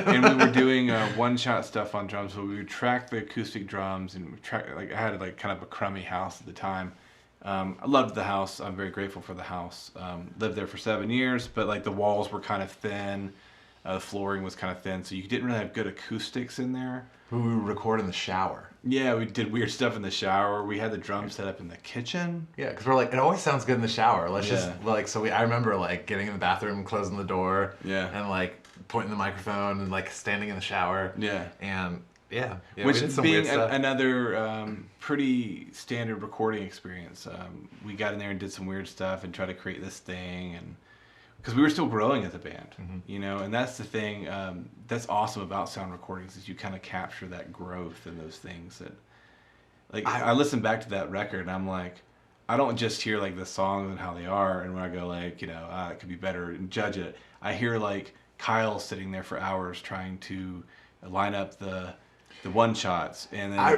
And we were doing one-shot stuff on drums, so we would track the acoustic drums, and we track, like, I had like kind of a crummy house at the time. I loved the house. I'm very grateful for the house. Lived there for 7 years, but like the walls were kind of thin. The flooring was kind of thin, so you didn't really have good acoustics in there. We would record in the shower. Yeah, we did weird stuff in the shower. We had the drums set up in the kitchen. Yeah, because we're like, it always sounds good in the shower. Let's just, like, I remember, like, getting in the bathroom, closing the door. Yeah. And, like, pointing the microphone and, like, standing in the shower. Yeah. And, which we did some being weird stuff. another pretty standard recording experience. We got in there and did some weird stuff and tried to create this thing, and because we were still growing as a band, you know, and that's the thing that's awesome about sound recordings, is you kind of capture that growth and those things that, like, I listen back to that record and I'm like, I don't just hear like the songs and how they are, and when I go like, you know, it could be better, and judge it, I hear like Kyle sitting there for hours trying to line up the one shots, and then I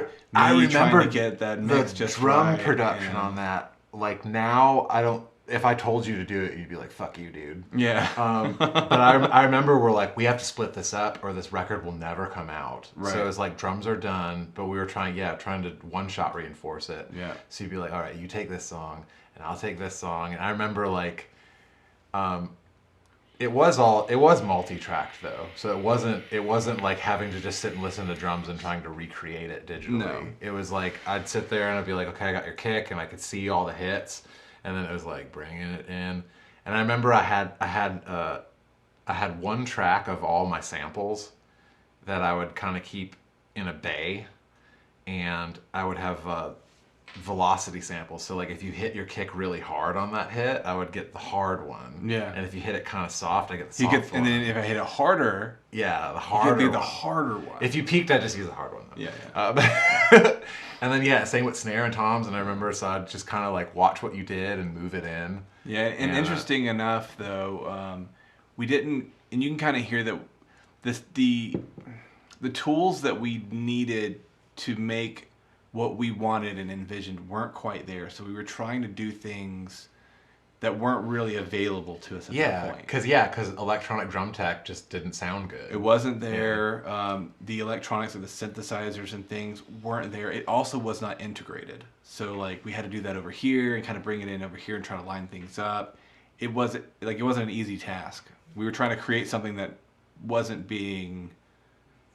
remember trying to get that mix just drum right, production on that. Like, now I don't. If I told you to do it, you'd be like, "Fuck you, dude." Yeah. But I remember we're like, we have to split this up, or this record will never come out. Right. So it was like, drums are done, but we were trying to one shot reinforce it. Yeah. So you'd be like, all right, you take this song, and I'll take this song, and I remember like, it was multi-tracked though, so it wasn't like having to just sit and listen to drums and trying to recreate it digitally. No. It was like I'd sit there and I'd be like, okay, I got your kick, and I could see all the hits. And then it was like bringing it in, and I remember I had one track of all my samples that I would kind of keep in a bay, and I would have velocity samples. So like if you hit your kick really hard on that hit, I would get the hard one. Yeah. And if you hit it kind of soft, I get the soft one. And then if I hit it harder, the harder. You get the harder one. If you peaked, I just use the hard one. Though. Yeah. And then same with snare and toms. And I remember, so I'd just kind of like watch what you did and move it in. Yeah, and interesting enough though, we didn't, and you can kind of hear that the tools that we needed to make what we wanted and envisioned weren't quite there. So we were trying to do things that weren't really available to us at that point. Because electronic drum tech just didn't sound good. It wasn't there. The electronics of the synthesizers and things weren't there. It also was not integrated. So like we had to do that over here and kind of bring it in over here and try to line things up. It wasn't an easy task. We were trying to create something that wasn't being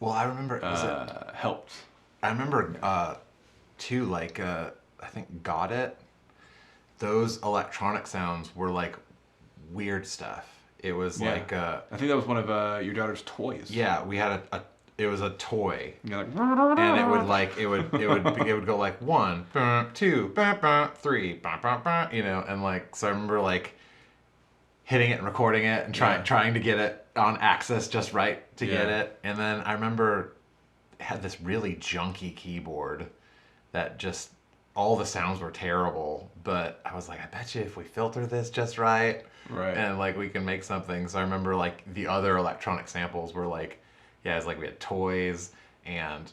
I remember helped. I remember too, like I think Got It. Those electronic sounds were like weird stuff. It was like I think that was one of your daughter's toys. Yeah, we had it was a toy. You're like, and it would go like 1, 2, 3, you know, and like, so I remember like hitting it and recording it and trying to get it on axis just right to get it. And then I remember it had this really junky keyboard that just all the sounds were terrible, but I was like, I bet you if we filter this just right, and like we can make something. So I remember like the other electronic samples were like, it's like we had toys and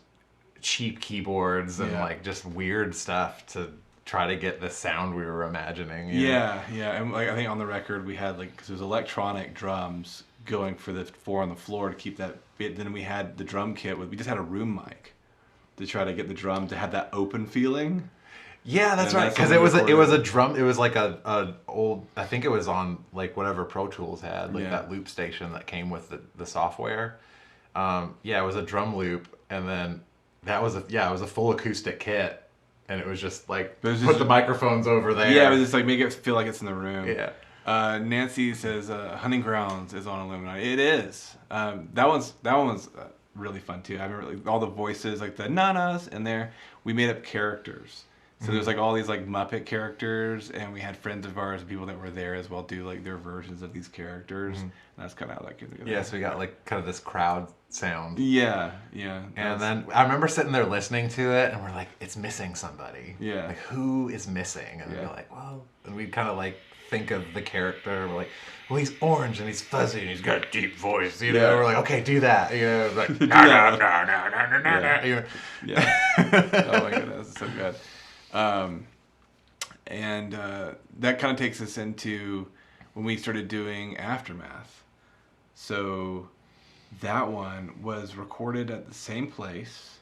cheap keyboards and like just weird stuff to try to get the sound we were imagining. And like I think on the record we had like, because it was electronic drums going for the 4 on the floor to keep that bit. Then we had the drum kit we just had a room mic to try to get the drum to have that open feeling. Yeah, that's right. Because it was a drum. It was like a old. I think it was on like whatever Pro Tools had, like that loop station that came with the software. It was a drum loop, and then that was it was a full acoustic kit, and it was just like put the microphones over there. Yeah, it was just like make it feel like it's in the room. Yeah. Nancy says Hunting Grounds is on Illuminati. It is. That one was really fun too. I remember like, all the voices, like the nanas in there. We made up characters. So there's like all these like Muppet characters, and we had friends of ours, people that were there as well, do like their versions of these characters. And that's kind of how that came together. Yeah, so we got like kind of this crowd sound. Yeah. And then I remember sitting there listening to it, and we're like, it's missing somebody. Yeah. Like, who is missing? And we're like, well, and we kind of like think of the character. We're like, well, he's orange and he's fuzzy and he's got a deep voice. You know, we're like, okay, do that. You know, like, no. Yeah. Oh my goodness, it's so good. That kind of takes us into when we started doing Aftermath. So that one was recorded at the same place.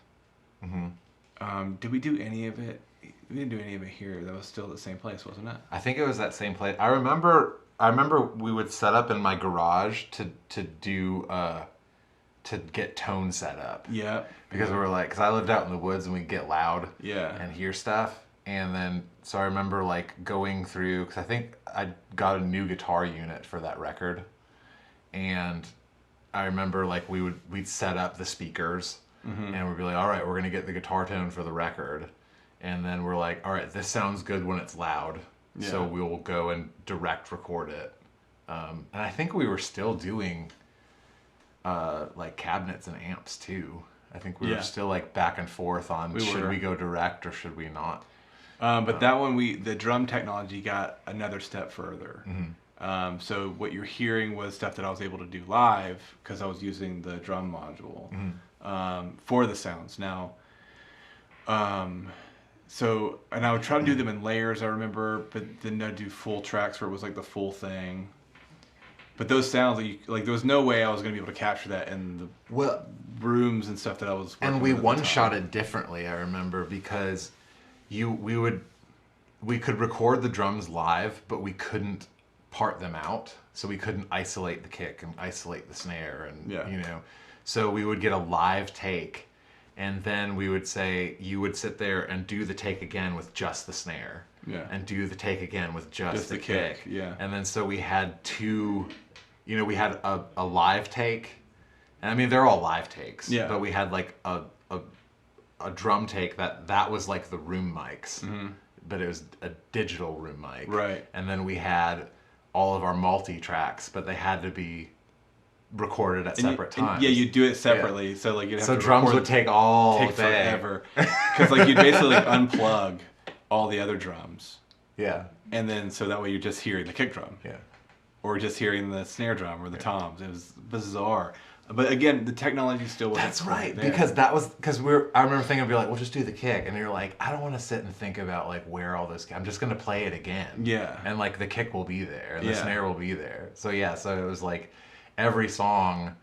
Did we do any of it? We didn't do any of it here. That was still at the same place, wasn't it? I think it was that same place. I remember we would set up in my garage to do to get tone set up. Yeah. Because we were like, because I lived out in the woods and we'd get loud. Yeah. And hear stuff. And then, so I remember like going through, because I think I got a new guitar unit for that record. And I remember like we'd set up the speakers and we'd be like, all right, we're going to get the guitar tone for the record. And then we're like, all right, this sounds good when it's loud. Yeah. So we'll go and direct record it. And I think we were still doing like cabinets and amps too. I think we were still like back and forth on should we go direct or should we not. But that one, the drum technology got another step further. So what you're hearing was stuff that I was able to do live because I was using the drum module for the sounds. Now, and I would try to do them in layers, I remember, but then I'd do full tracks where it was like the full thing. But those sounds, like there was no way I was going to be able to capture that in the rooms and stuff that I was working And we with one-shot it differently, I remember, because we could record the drums live, but we couldn't part them out. So we couldn't isolate the kick and isolate the snare and you know. So we would get a live take, and then we would say you would sit there and do the take again with just the snare. And do the take again with just the kick. And then so we had two, you know, we had a live take. And I mean they're all live takes. But we had like a drum take that was like the room mics. But it was a digital room mic. Right. And then we had all of our multi-tracks, but they had to be recorded at separate times. You do it separately. So like you'd have to drums would take day. Forever. Because like you'd basically like unplug all the other drums. Yeah. And then so that way you're just hearing the kick drum. Yeah. Or just hearing the snare drum or the toms. It was bizarre. But again, the technology still wasn't That's right, there. because I remember thinking, I'd be like, well, just do the kick. And you're like, I don't want to sit and think about like where all those, I'm just going to play it again. Yeah. And like the kick will be there and the snare will be there. So so it was like every song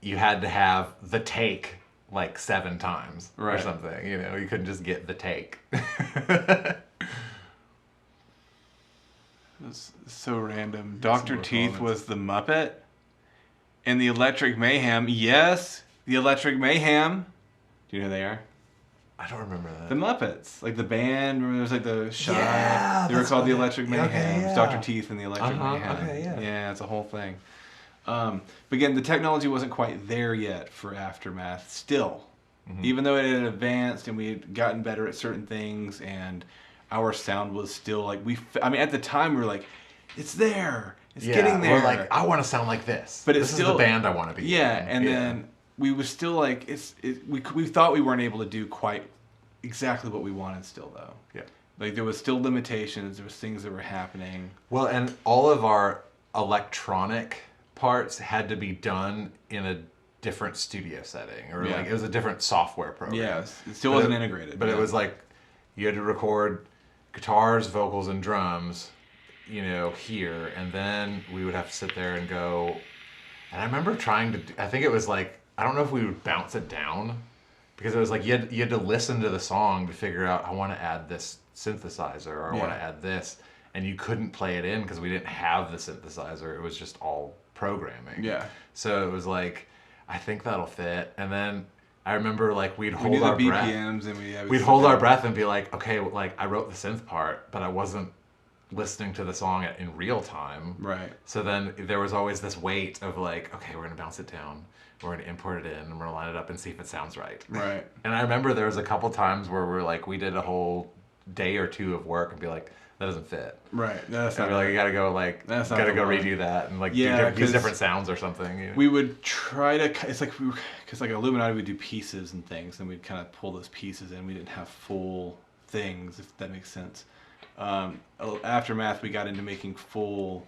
you had to have the take like 7 times or something. You know, you couldn't just get the take. It's so random. Dr. Teeth was the Muppet. And the Electric Mayhem, yes, the Electric Mayhem. Do you know who they are? I don't remember that. The Muppets, like the band. Remember, there's like the Shy. Yeah, they were called the Electric Mayhem. Okay, yeah. Dr. Teeth and the Electric Mayhem. Okay, yeah. Yeah, it's a whole thing. But again, the technology wasn't quite there yet for Aftermath. Still, even though it had advanced and we had gotten better at certain things, and our sound was still like at the time we were like, it's there. It's Yeah, getting there. We're like, I want to sound like this. But it's this still is the band I want to be. Yeah, in. and then we were still like, we thought we weren't able to do quite exactly what we wanted still, though. Yeah. Like, there was still limitations. There was things that were happening. Well, and all of our electronic parts had to be done in a different studio setting, or like it was a different software program. Yeah, it still wasn't integrated. But it was like you had to record guitars, vocals, and drums, here, and then we would have to sit there and go. And I remember trying to. I think it was like, I don't know if we would bounce it down, because it was like you had to listen to the song to figure out, I want to add this synthesizer, or I want to add this, and you couldn't play it in because we didn't have the synthesizer. It was just all programming. Yeah. So it was like, I think that'll fit. And then I remember like we'd hold knew the our BPMs breath. and we'd hold our breath and be like, okay, like I wrote the synth part, but I wasn't listening to the song in real time. Right. So then there was always this weight of like, okay, we're gonna bounce it down, we're gonna import it in, and we're gonna line it up and see if it sounds right. Right. And I remember there was a couple times where we did a whole day or two of work and be like, that doesn't fit. Right. That's And not like, you gotta go redo that and like use different sounds or something. We would try to. It's like because like Illuminati would do pieces and things, and we'd kind of pull those pieces in. We didn't have full things, if that makes sense. Aftermath, we got into making full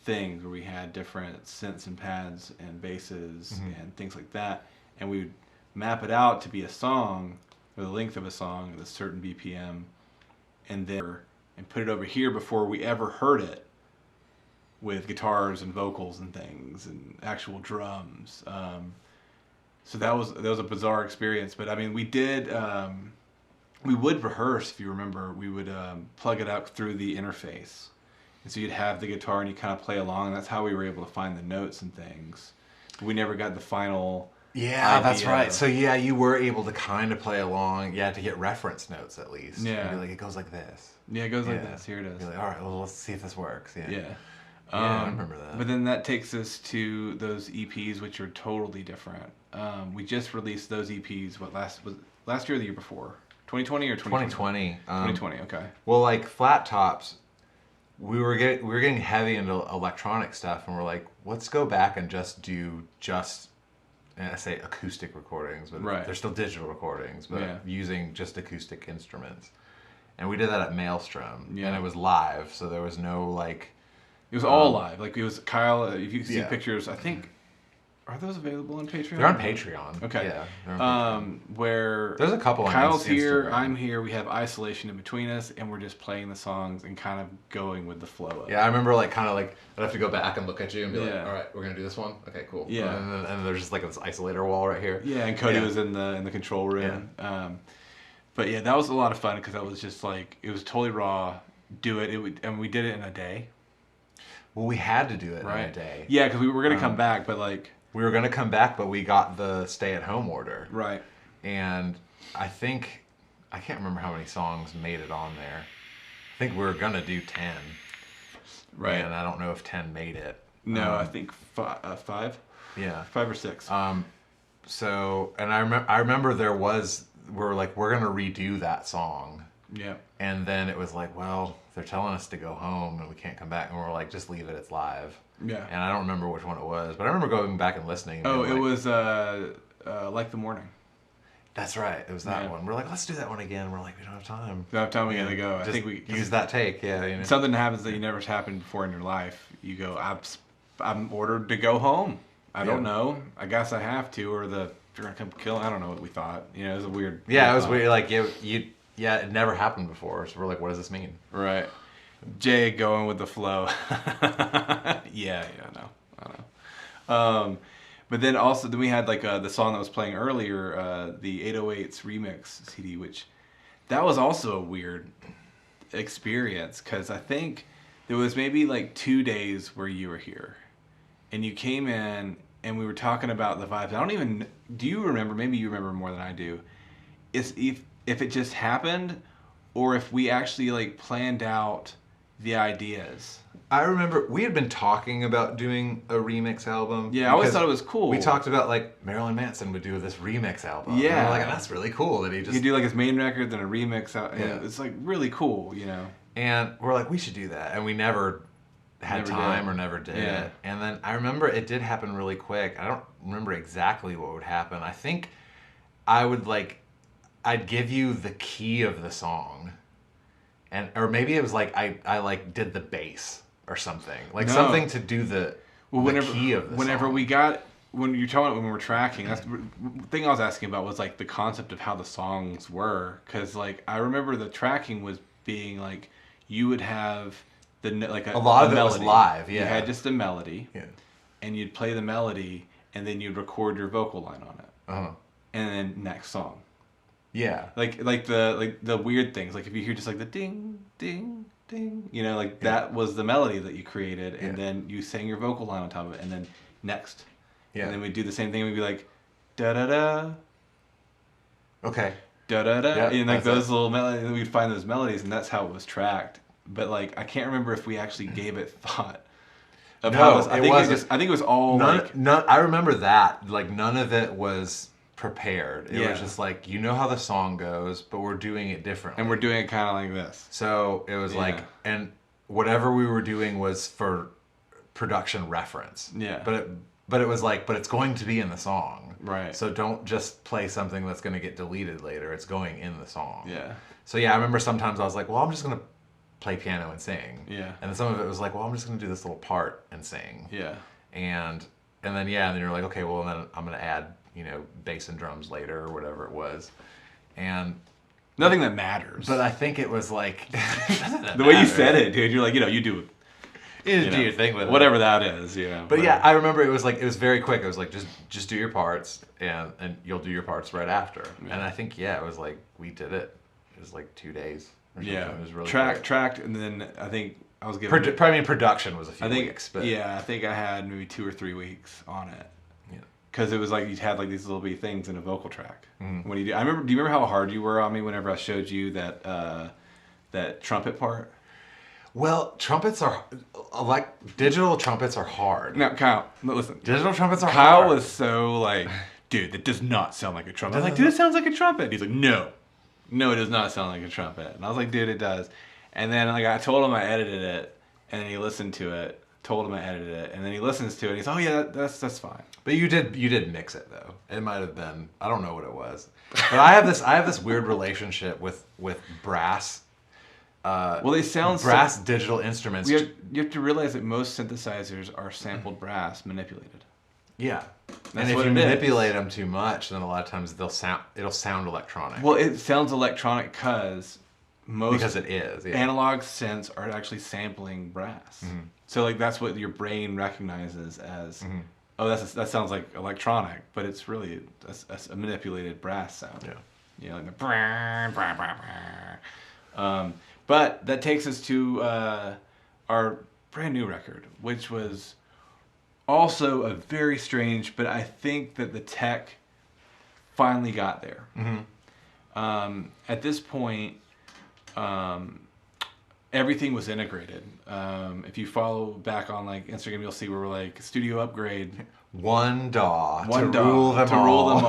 things where we had different synths and pads and basses and things like that, and we would map it out to be a song or the length of a song at a certain BPM, and put it over here before we ever heard it, with guitars and vocals and things and actual drums. So that was a bizarre experience. But I mean, we did. We would rehearse, if you remember. We would plug it up through the interface, and so you'd have the guitar and you kind of play along. And that's how we were able to find the notes and things. We never got the final. Yeah, that's right. So yeah, you were able to kind of play along. You had to get reference notes at least. Yeah. You'd be like, it goes like this. Yeah, it goes like this. Here it is. You're like, all right, well, let's see if this works. Yeah. Yeah. I remember that. But then that takes us to those EPs, which are totally different. We just released those EPs. Was last year or the year before? 2020 or 2020? 2020. Okay. Well, like Flat Tops, we were getting heavy into electronic stuff, and we're like, let's go back and and I say acoustic recordings, but they're still digital recordings, but using just acoustic instruments. And we did that at Maelstrom, and it was live, so there was no like. It was all live. Like it was Kyle. If you see pictures, I think. Are those available on Patreon? They're on Patreon. Okay. Yeah. They're on Patreon. Where there's a couple. Kyle's on here. Instagram. I'm here. We have isolation in between us, and we're just playing the songs and kind of going with the flow of it. Yeah, I remember I'd have to go back and look at you and be like, all right, we're gonna do this one. Okay, cool. Yeah. And then there's just like this isolator wall right here. Yeah, and Cody was in the control room. Yeah. But yeah, that was a lot of fun because that was just like it was totally raw. And we did it in a day. Well, we had to do it in a day. Yeah, because we were gonna come back, but like. We were going to come back, but we got the stay-at-home order. Right. And I can't remember how many songs made it on there. I think we were going to do 10. Right. And I don't know if 10 made it. No, I think 5. Yeah. 5 or 6. So, and I remember we're going to redo that song. Yeah. And then it was like, well, they're telling us to go home and we can't come back. And we're like, just leave it, it's live. Yeah. And I don't remember which one it was, but I remember going back and listening. And it was Like the Morning. That's right. It was that one. We're like, let's do that one again. We're like, we don't have time. We don't have time. We gotta go. Just I think we use that take. Yeah. Something happens that you never happened before in your life. You go, I'm ordered to go home. I don't know. I guess I have to, or they're gonna come kill. I don't know what we thought. It was a weird. Yeah, it was weird. Like it never happened before. So we're like, what does this mean? Right. Jay going with the flow. Yeah, I know. But then also we had like the song that was playing earlier, the 808s remix CD, which that was also a weird experience because I think there was maybe like 2 days where you were here, and you came in and we were talking about the vibes. Do you remember? Maybe you remember more than I do. Is if it just happened, or if we actually like planned out the ideas. I remember we had been talking about doing a remix album. Yeah, I always thought it was cool. We talked about like Marilyn Manson would do this remix album. Yeah. And we're like, that's really cool that he he'd do like his main record, then a remix. Yeah. It's like really cool, And we're like, we should do that. And we never had Never time did. or never did Yeah. it. And then I remember it did happen really quick. I don't remember exactly what would happen. I think I would I'd give you the key of the song, and or maybe it was like I like did the bass or something, like No. something to do the key of the whenever song. we got when you're talking about when we're tracking, that's the thing I was asking about was like the concept of how the songs were, because like I remember the tracking was being like you would have like A lot of it was melody. live, You yeah. had just a melody, Yeah. and you'd play the melody, and then you'd record your vocal line on it, Uh-huh. and then next song. Yeah. Like the weird things, like if you hear just like the ding ding ding, you know, like that was the melody that you created, and then you sang your vocal line on top of it, and then next, Yeah. and then we'd do the same thing. We'd be like da da da Okay. da da da, Yeah, and like that's those little melodies. We'd find those melodies, and that's how it was tracked. But like I can't remember if we actually gave it thought of No, how this. it wasn't. I think it was all like None. I remember that. Like none of it was prepared. It Yeah. was just like you know how the song goes, but we're doing it differently. and we're doing it kind of like this. So it was like, Yeah. and whatever we were doing was for production reference. Yeah. But it was like, but it's going to be in the song. Right. So don't just play something that's going to get deleted later. It's going in the song. Yeah. So yeah, I remember sometimes I was like, well, I'm just going to play piano and sing. Yeah. And then some of it was like, well, I'm just going to do this little part and sing. Yeah. And then then you're like, okay, well then I'm going to add, bass and drums later or whatever it was. And Nothing that matters. but I think it was like the way you said it, dude, you're like, you do it. You do your thing with it. Whatever that is, But yeah, I remember it was very quick. It was like just do your parts and you'll do your parts right after. Yeah. And I think it was like we did it. It was like 2 days. Or something. Yeah. It was really tracked, and then I think I was given. production was a few I think weeks, but yeah, I think I had maybe 2 or 3 weeks on it. Yeah. Because it was like you had like these little bitty things in a vocal track. Mhm. When you do, do you remember how hard you were on me whenever I showed you that trumpet part? Well, trumpets are like digital trumpets are hard. Now, Kyle, listen. Digital trumpets are Kyle hard. was so like, dude, that does not sound like a trumpet. I was like, dude, it sounds like a trumpet. He's like, no, it does not sound like a trumpet. And I was like, dude, it does. And then like I told him I edited it, and then he listened to it. Told him I edited it, and then he listens to it. And he's, oh yeah, that's fine. But you did mix it though. It might have been, I don't know what it was. But I have this weird relationship with brass. Well, they sound brass digital instruments. You have to realize that most synthesizers are sampled brass manipulated. Yeah. That's And if what you it is. manipulate them too much, then a lot of times it'll sound electronic. Well, it sounds electronic because because it is. Yeah. analog synths are actually sampling brass. Mm-hmm. So like that's what your brain recognizes as. Oh, that sounds like electronic, but it's really a manipulated brass sound. Yeah. Like the brr, brr, brr, brr. But that takes us to our brand new record, which was also a very strange, but I think that the tech finally got there. At this point, everything was integrated. If you follow back on like Instagram, you'll see where we're like studio upgrade. One DAW One to DAW rule them to all. rule them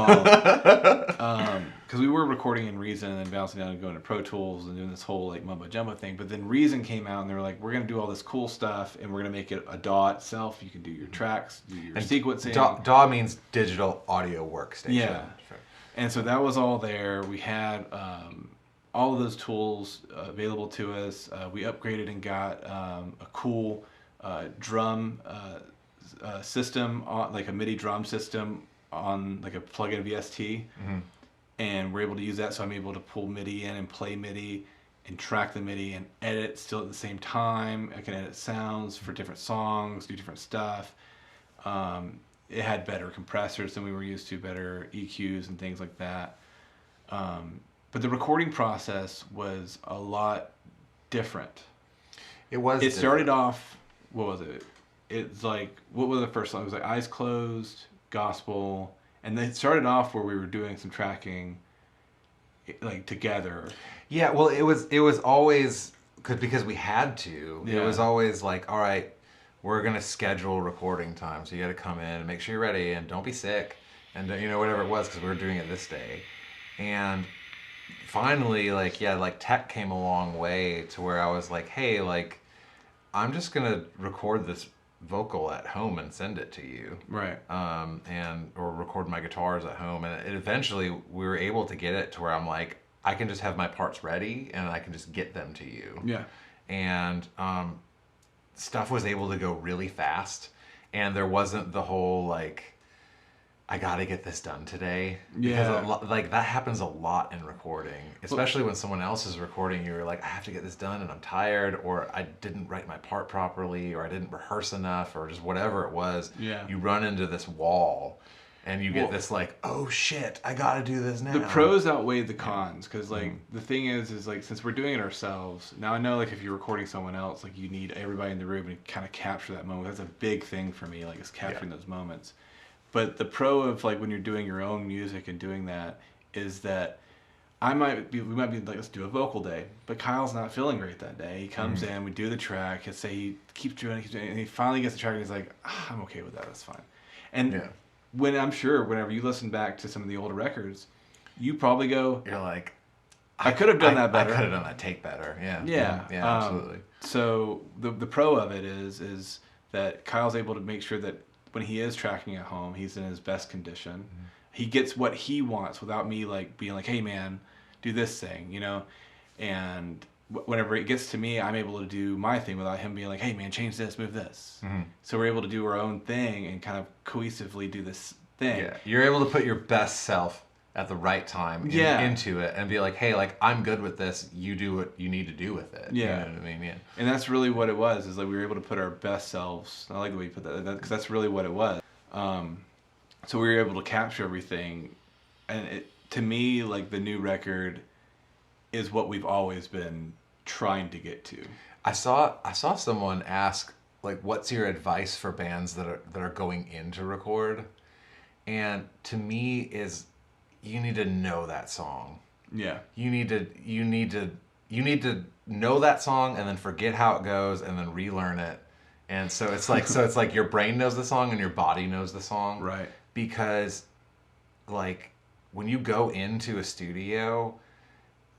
all. Because we were recording in Reason and then bouncing down and going to Pro Tools and doing this whole like mumbo jumbo thing. But then Reason came out and they were like, we're gonna do all this cool stuff and we're gonna make it a DAW itself. You can do your tracks, do your sequencing. DAW means digital audio workstation. Yeah. Sure. And so that was all there. We had all of those tools available to us. We upgraded and got a cool drum system, like a MIDI drum system on like a plug-in VST. And we're able to use that, so I'm able to pull MIDI in and play MIDI and track the MIDI and edit still at the same time. I can edit sounds for different songs, do different stuff. It had better compressors than we were used to, better EQs and things like that. But the recording process was a lot different. It was. It started off, what was it? It's like, what was the first song? It was like Eyes Closed, Gospel, and then it started off where we were doing some tracking, like together. Yeah, well, it was always because we had to. Yeah. It was always like, all right, we're gonna schedule recording time, so you got to come in and make sure you're ready and don't be sick, and whatever it was because we were doing it this day, and finally, like tech came a long way to where I was like, hey, like I'm just gonna record this vocal at home and send it to you. Right. And or record my guitars at home, and eventually we were able to get it to where I'm like, I can just have my parts ready and I can just get them to you. Yeah. And stuff was able to go really fast, and there wasn't the whole like, I gotta get this done today. Yeah. Because like that happens a lot in recording, especially when someone else is recording. You're like, I have to get this done, and I'm tired, or I didn't write my part properly, or I didn't rehearse enough, or just whatever it was. Yeah. You run into this wall, and you get this like, oh shit, I gotta do this now. The pros outweigh the cons, because like the thing is like, since we're doing it ourselves now, I know like if you're recording someone else, like you need everybody in the room to kind of capture that moment. That's a big thing for me, like is capturing those moments. But the pro of like when you're doing your own music and doing that is that we might be like, let's do a vocal day, but Kyle's not feeling great that day. He comes in, we do the track, let's say he keeps doing it, and he finally gets the track and he's like, I'm okay with that, that's fine. And when I'm sure whenever you listen back to some of the older records, you probably go, you're like, I could have done that better. I could have done that take better. Yeah. Yeah. Absolutely. So the pro of it is that Kyle's able to make sure that when he is tracking at home, he's in his best condition. He gets what he wants without me like being like, hey man, do this thing, you know? And whenever it gets to me, I'm able to do my thing without him being like, hey man, change this, move this. So we're able to do our own thing and kind of cohesively do this thing. Yeah. You're able to put your best self at the right time into it and be like, hey, like, I'm good with this. You do what you need to do with it. Yeah. You know what I mean? Yeah. And that's really what it was, is like we were able to put our best selves. I like the way you put that, because that's really what it was. So we were able to capture everything. And to me, like the new record is what we've always been trying to get to. I saw someone ask, like, what's your advice for bands that are going in to record? And to me is, you need to know that song. Yeah. You need to know that song and then forget how it goes and then relearn it. And so it's like your brain knows the song and your body knows the song. Right. Because like when you go into a studio,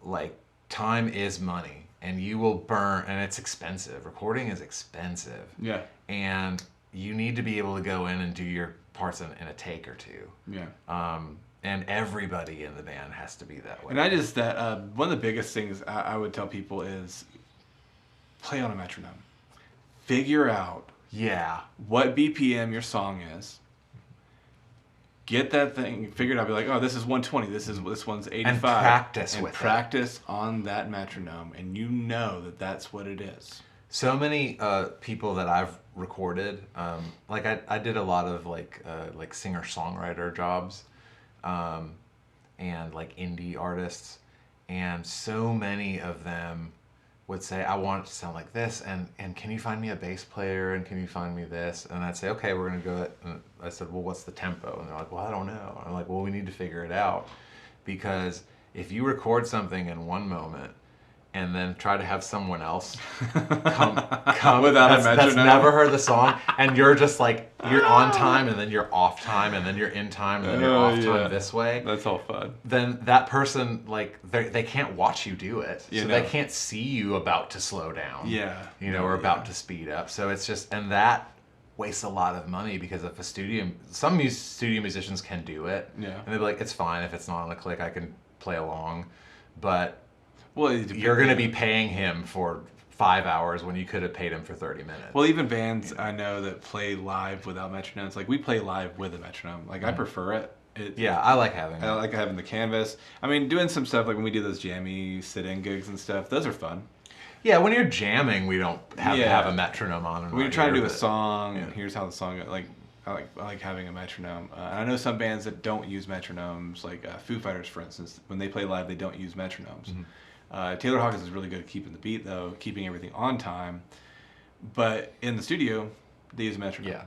like time is money and you will burn, and it's expensive. Recording is expensive. Yeah. And you need to be able to go in and do your parts in a take or two. Yeah. And everybody in the band has to be that way. And one of the biggest things I would tell people is play on a metronome. Figure out what BPM your song is. Get that thing figured out. Be like, oh, this is 120. This one's 85. And practice and with practice on that metronome, and you know that that's what it is. So many people that I've recorded, like I did a lot of like singer-songwriter jobs. And like indie artists, and so many of them would say, I want it to sound like this, and can you find me a bass player, and can you find me this? And I'd say, okay, we're gonna go. And I said, well, what's the tempo? And they're like, well, I don't know. And I'm like, well, we need to figure it out, because if you record something in one moment and then try to have someone else come without that's never heard the song, and you're just like, you're on time and then you're off time and then you're in time and then you're off time this way. That's all fun. Then that person, like, they can't watch you do it. You so know. they can't see you about to slow down. Yeah. You know, or about to speed up. So it's just, and that wastes a lot of money, because if some studio musicians can do it. Yeah. And they'll be like, it's fine if it's not on a click, I can play along. But well, you're going to be paying him for 5 hours when you could have paid him for 30 minutes. Well, even bands I know that play live without metronomes, like we play live with a metronome. Like I prefer it. I like having it. I like having the canvas. I mean, doing some stuff like when we do those jammy sit-in gigs and stuff, those are fun. Yeah, when you're jamming, we don't have to have a metronome on. When you're trying to do a song, and here's how the song, like I like having a metronome. And I know some bands that don't use metronomes, like Foo Fighters, for instance. When they play live, they don't use metronomes. Taylor Hawkins is really good at keeping the beat, though, keeping everything on time. But in the studio, they use a metronome. Yeah,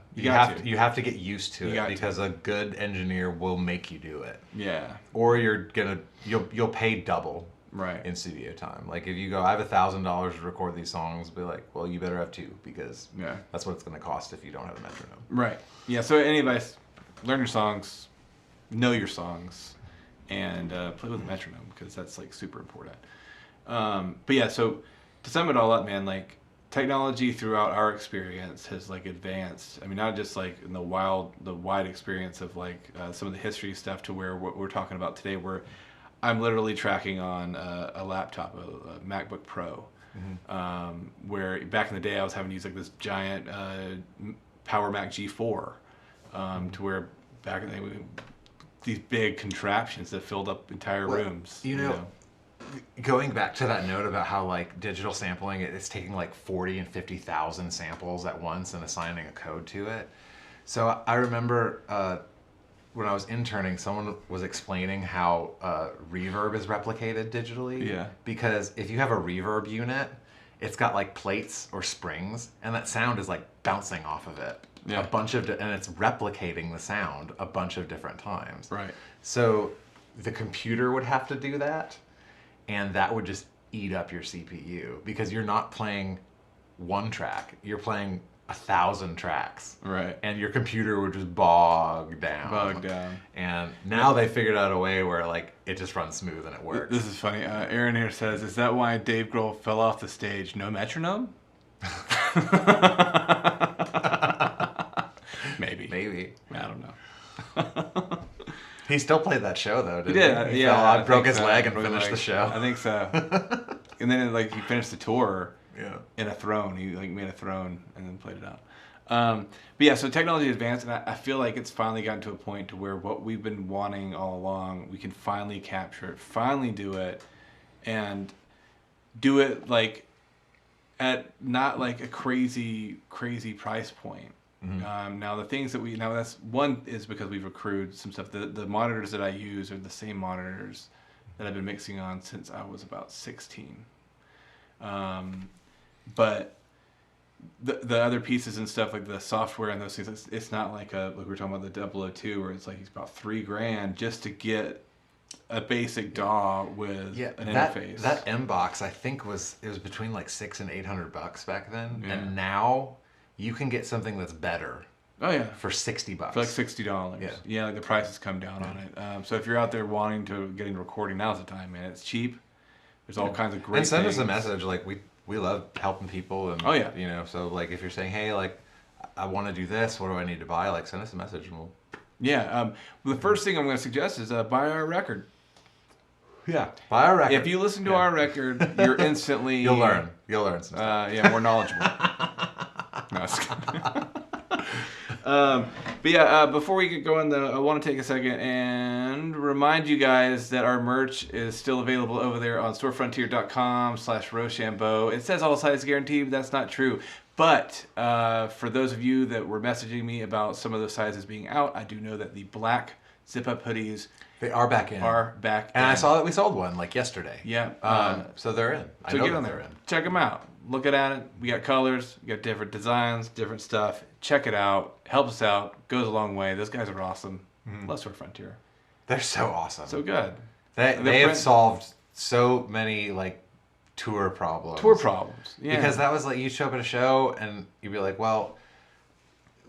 you have to get used to it, because a good engineer will make you do it. Yeah. Or you'll pay double. Right. In studio time. Like if you go, I have $1,000 to record these songs, be like, well, you better have two, because that's what it's going to cost if you don't have a metronome. Right. Yeah. So any advice? Learn your songs, know your songs, and play with a metronome, because that's like super important. But yeah, so to sum it all up, man, like technology throughout our experience has like advanced. I mean, not just like in the wide experience of like some of the history stuff to where what we're talking about today, where I'm literally tracking on a laptop, a MacBook Pro, where back in the day I was having to use like this giant Power Mac G4, to where back in the day these big contraptions that filled up entire rooms. You know, going back to that note about how like digital sampling, it's taking like 40 and 50,000 samples at once and assigning a code to it. So I remember when I was interning, someone was explaining how reverb is replicated digitally. Yeah. Because if you have a reverb unit, it's got like plates or springs, and that sound is like bouncing off of it. Yeah. A bunch of, and it's replicating the sound a bunch of different times. Right. So the computer would have to do that, and that would just eat up your CPU because you're not playing one track, you're playing 1,000 tracks. Right. And your computer would just bog down. And now they figured out a way where like it just runs smooth and it works. This is funny. Aaron here says, "Is that why Dave Grohl fell off the stage? No metronome?" Maybe. I don't know. He still played that show though, didn't he? Did. He Yeah. fell out, broke his leg and finished the show. I think so. And then like he finished the tour. Yeah. In a throne. He like made a throne and then played it out. But yeah, so technology advanced, and I feel like it's finally gotten to a point to where what we've been wanting all along, we can finally capture it, finally do it, and do it like at not like a crazy price point. Now the things that that's one is because we've accrued some stuff. The monitors that I use are the same monitors that I've been mixing on since I was about 16. But the other pieces and stuff like the software and those things, it's not like we were talking about the 002 where it's like it's about $3,000 just to get a basic DAW with an interface. That M box I think it was between like $600 and $800 back then, and now you can get something that's better. Oh yeah, for $60. For like $60. Yeah, like the price has come down on it. So if you're out there wanting to get into recording, now's the time, man. It's cheap. There's all kinds of great things. And send us us a message. Like we love helping people, and you know, so like if you're saying, hey, like I want to do this, what do I need to buy? Like send us a message and we'll. Yeah. The first thing I'm going to suggest is buy our record. Yeah, buy our record. If you listen to our record, you're instantly You'll learn some stuff. More knowledgeable. No, it's but yeah, before we get going though, I want to take a second and remind you guys that our merch is still available over there on storefrontier.com/Roshambeaux. It says all sizes guaranteed, but that's not true. But for those of you that were messaging me about some of those sizes being out, I do know that the black zip-up hoodies they are back in. And I saw that we sold one like yesterday. Yeah. So they're in. So get on there. Check them out. Look at it. We got colors. We got different designs, different stuff. Check it out. Helps us out. Goes a long way. Those guys are awesome. Let's Store Frontier. They're so awesome. So good. They have solved so many like tour problems. Yeah. Because that was like you show up at a show and you'd be like, well,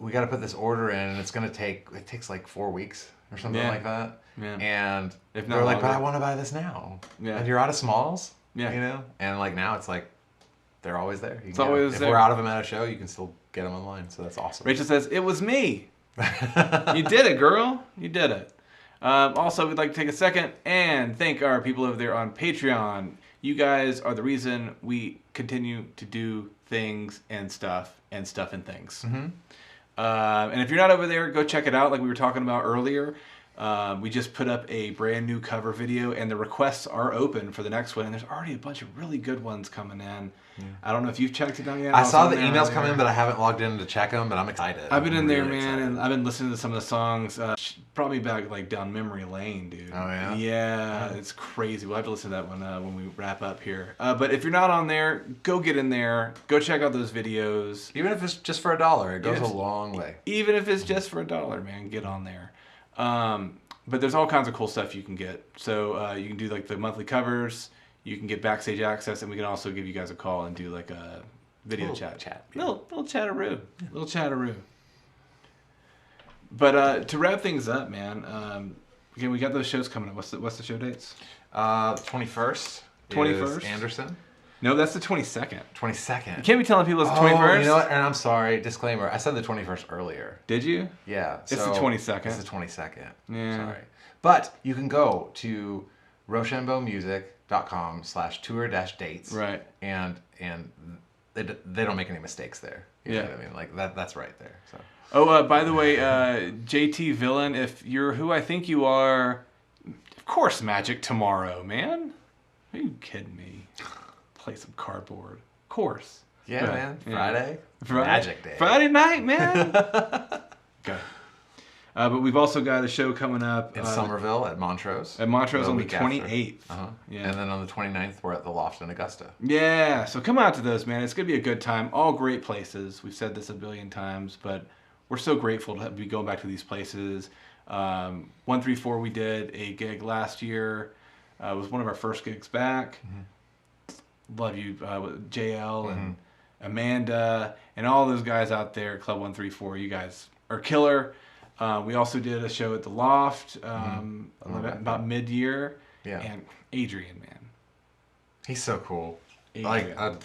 we got to put this order in and it takes like 4 weeks or something like that. Yeah. And if they're like, but I want to buy this now. Yeah. And you're out of smalls. Yeah. You know? And like now it's like they're always there. If we're out of them at a show, you can still get them online. So that's awesome. Rachel says, it was me. You did it, girl. You did it. Also, we'd like to take a second and thank our people over there on Patreon. You guys are the reason we continue to do things and stuff and things. And if you're not over there, go check it out like we were talking about earlier. We just put up a brand new cover video and the requests are open for the next one. And there's already a bunch of really good ones coming in. Yeah. I don't know if you've checked it out yet. I saw the emails come in, but I haven't logged in to check them, but I'm excited. I've been in there, man, and I've been listening to some of the songs. Probably back like down memory lane, dude. Oh, yeah? Yeah, it's crazy. We'll have to listen to that one when we wrap up here. But if you're not on there, go get in there. Go check out those videos. Even if it's just for $1, it goes a long way. Even if it's just for $1, man, get on there. But there's all kinds of cool stuff you can get. So you can do like the monthly covers. You can get backstage access, and we can also give you guys a call and do like a video chat. Yeah. Little chatteroo. Yeah. Little chatteroo. But to wrap things up, man, again, we got those shows coming up. What's the show dates? 21st. 21st. Is Anderson. No, that's the 22nd. 22nd. You can't be telling people it's the 21st. You know what? And I'm sorry. Disclaimer. I said the 21st earlier. Did you? Yeah. It's the 22nd. It's the 22nd. Yeah. Sorry. But you can go to rochambeauxmusic.com/tour-dates. Right. And they don't make any mistakes there. You know what I mean? Like that's right there. So. Oh, by the way, JT Villain, if you're who I think you are, of course Magic tomorrow, man. Are you kidding me? Play some cardboard. Of course. Yeah, man. Friday. Magic Day. Friday night, man. Okay. But we've also got a show coming up in Somerville at Montrose. At Montrose on the 28th. Yeah. And then on the 29th, we're at the Loft in Augusta. Yeah. So come out to those, man. It's going to be a good time. All great places. We've said this a billion times, but we're so grateful to be going back to these places. 134, we did a gig last year. It was one of our first gigs back. Love you, JL and Amanda and all those guys out there at Club 134. You guys are killer. We also did a show at the Loft about mid-year. Yeah. And Adrian, man. He's so cool. Adrian. Like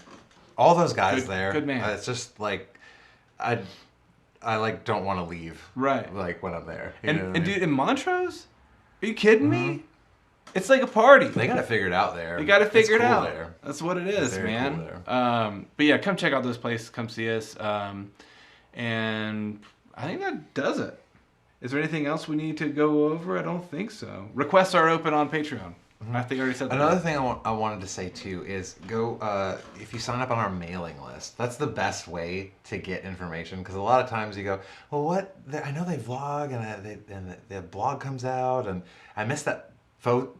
all those guys there. Good man. It's just like I like don't want to leave. Right. Like when I'm there. And dude, in Montrose? Are you kidding me? It's like a party. They got to figure it out there. They got to figure it cool out. There. That's what it is, Very man. Cool there. But yeah, come check out those places. Come see us. And I think that does it. Is there anything else we need to go over? I don't think so. Requests are open on Patreon. I think I already said that. Another thing I wanted to say too is go if you sign up on our mailing list. That's the best way to get information because a lot of times you go, well, what? I know they vlog and the blog comes out and I missed that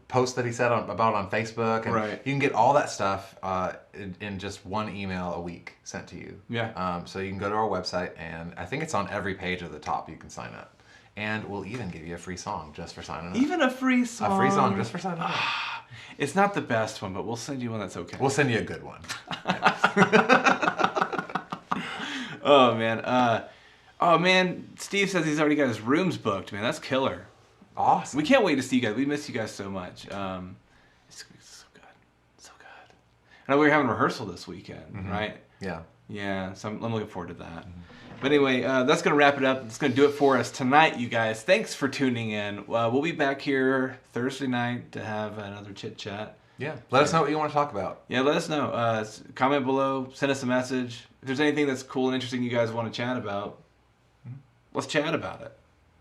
post that he said about on Facebook. And right. You can get all that stuff in just one email a week sent to you. Yeah. So you can go to our website and I think it's on every page at the top. You can sign up. And we'll even give you a free song just for signing up. Even a free song? A free song just for signing up. It's not the best one, but we'll send you one that's okay. We'll send you a good one. Oh, man. Steve says he's already got his rooms booked, man. That's killer. Awesome. We can't wait to see you guys. We miss you guys so much. It's so good. So good. And we're having rehearsal this weekend, right? Yeah. Yeah, so I'm looking forward to that. But anyway, that's going to wrap it up. That's going to do it for us tonight, you guys. Thanks for tuning in. We'll be back here Thursday night to have another chit-chat. Yeah. Let us know what you want to talk about. Yeah, let us know. Comment below. Send us a message. If there's anything that's cool and interesting you guys want to chat about, let's chat about it.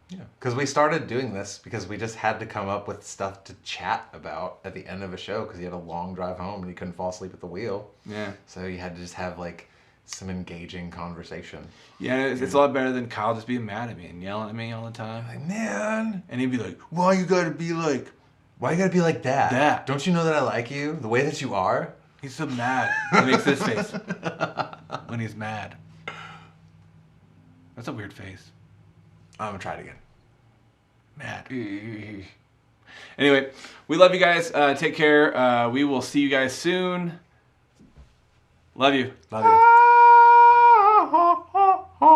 Yeah. Because we started doing this because we just had to come up with stuff to chat about at the end of a show because you had a long drive home and you couldn't fall asleep at the wheel. Yeah. So you had to just have like some engaging conversation. Yeah, it's a lot better than Kyle just being mad at me and yelling at me all the time. Like, man. And he'd be like, why you gotta be like that? That. Don't you know that I like you? The way that you are? He's so mad. He makes this face when he's mad. That's a weird face. I'm gonna try it again. Mad. Anyway, we love you guys. Take care. We will see you guys soon. Love you. Love you.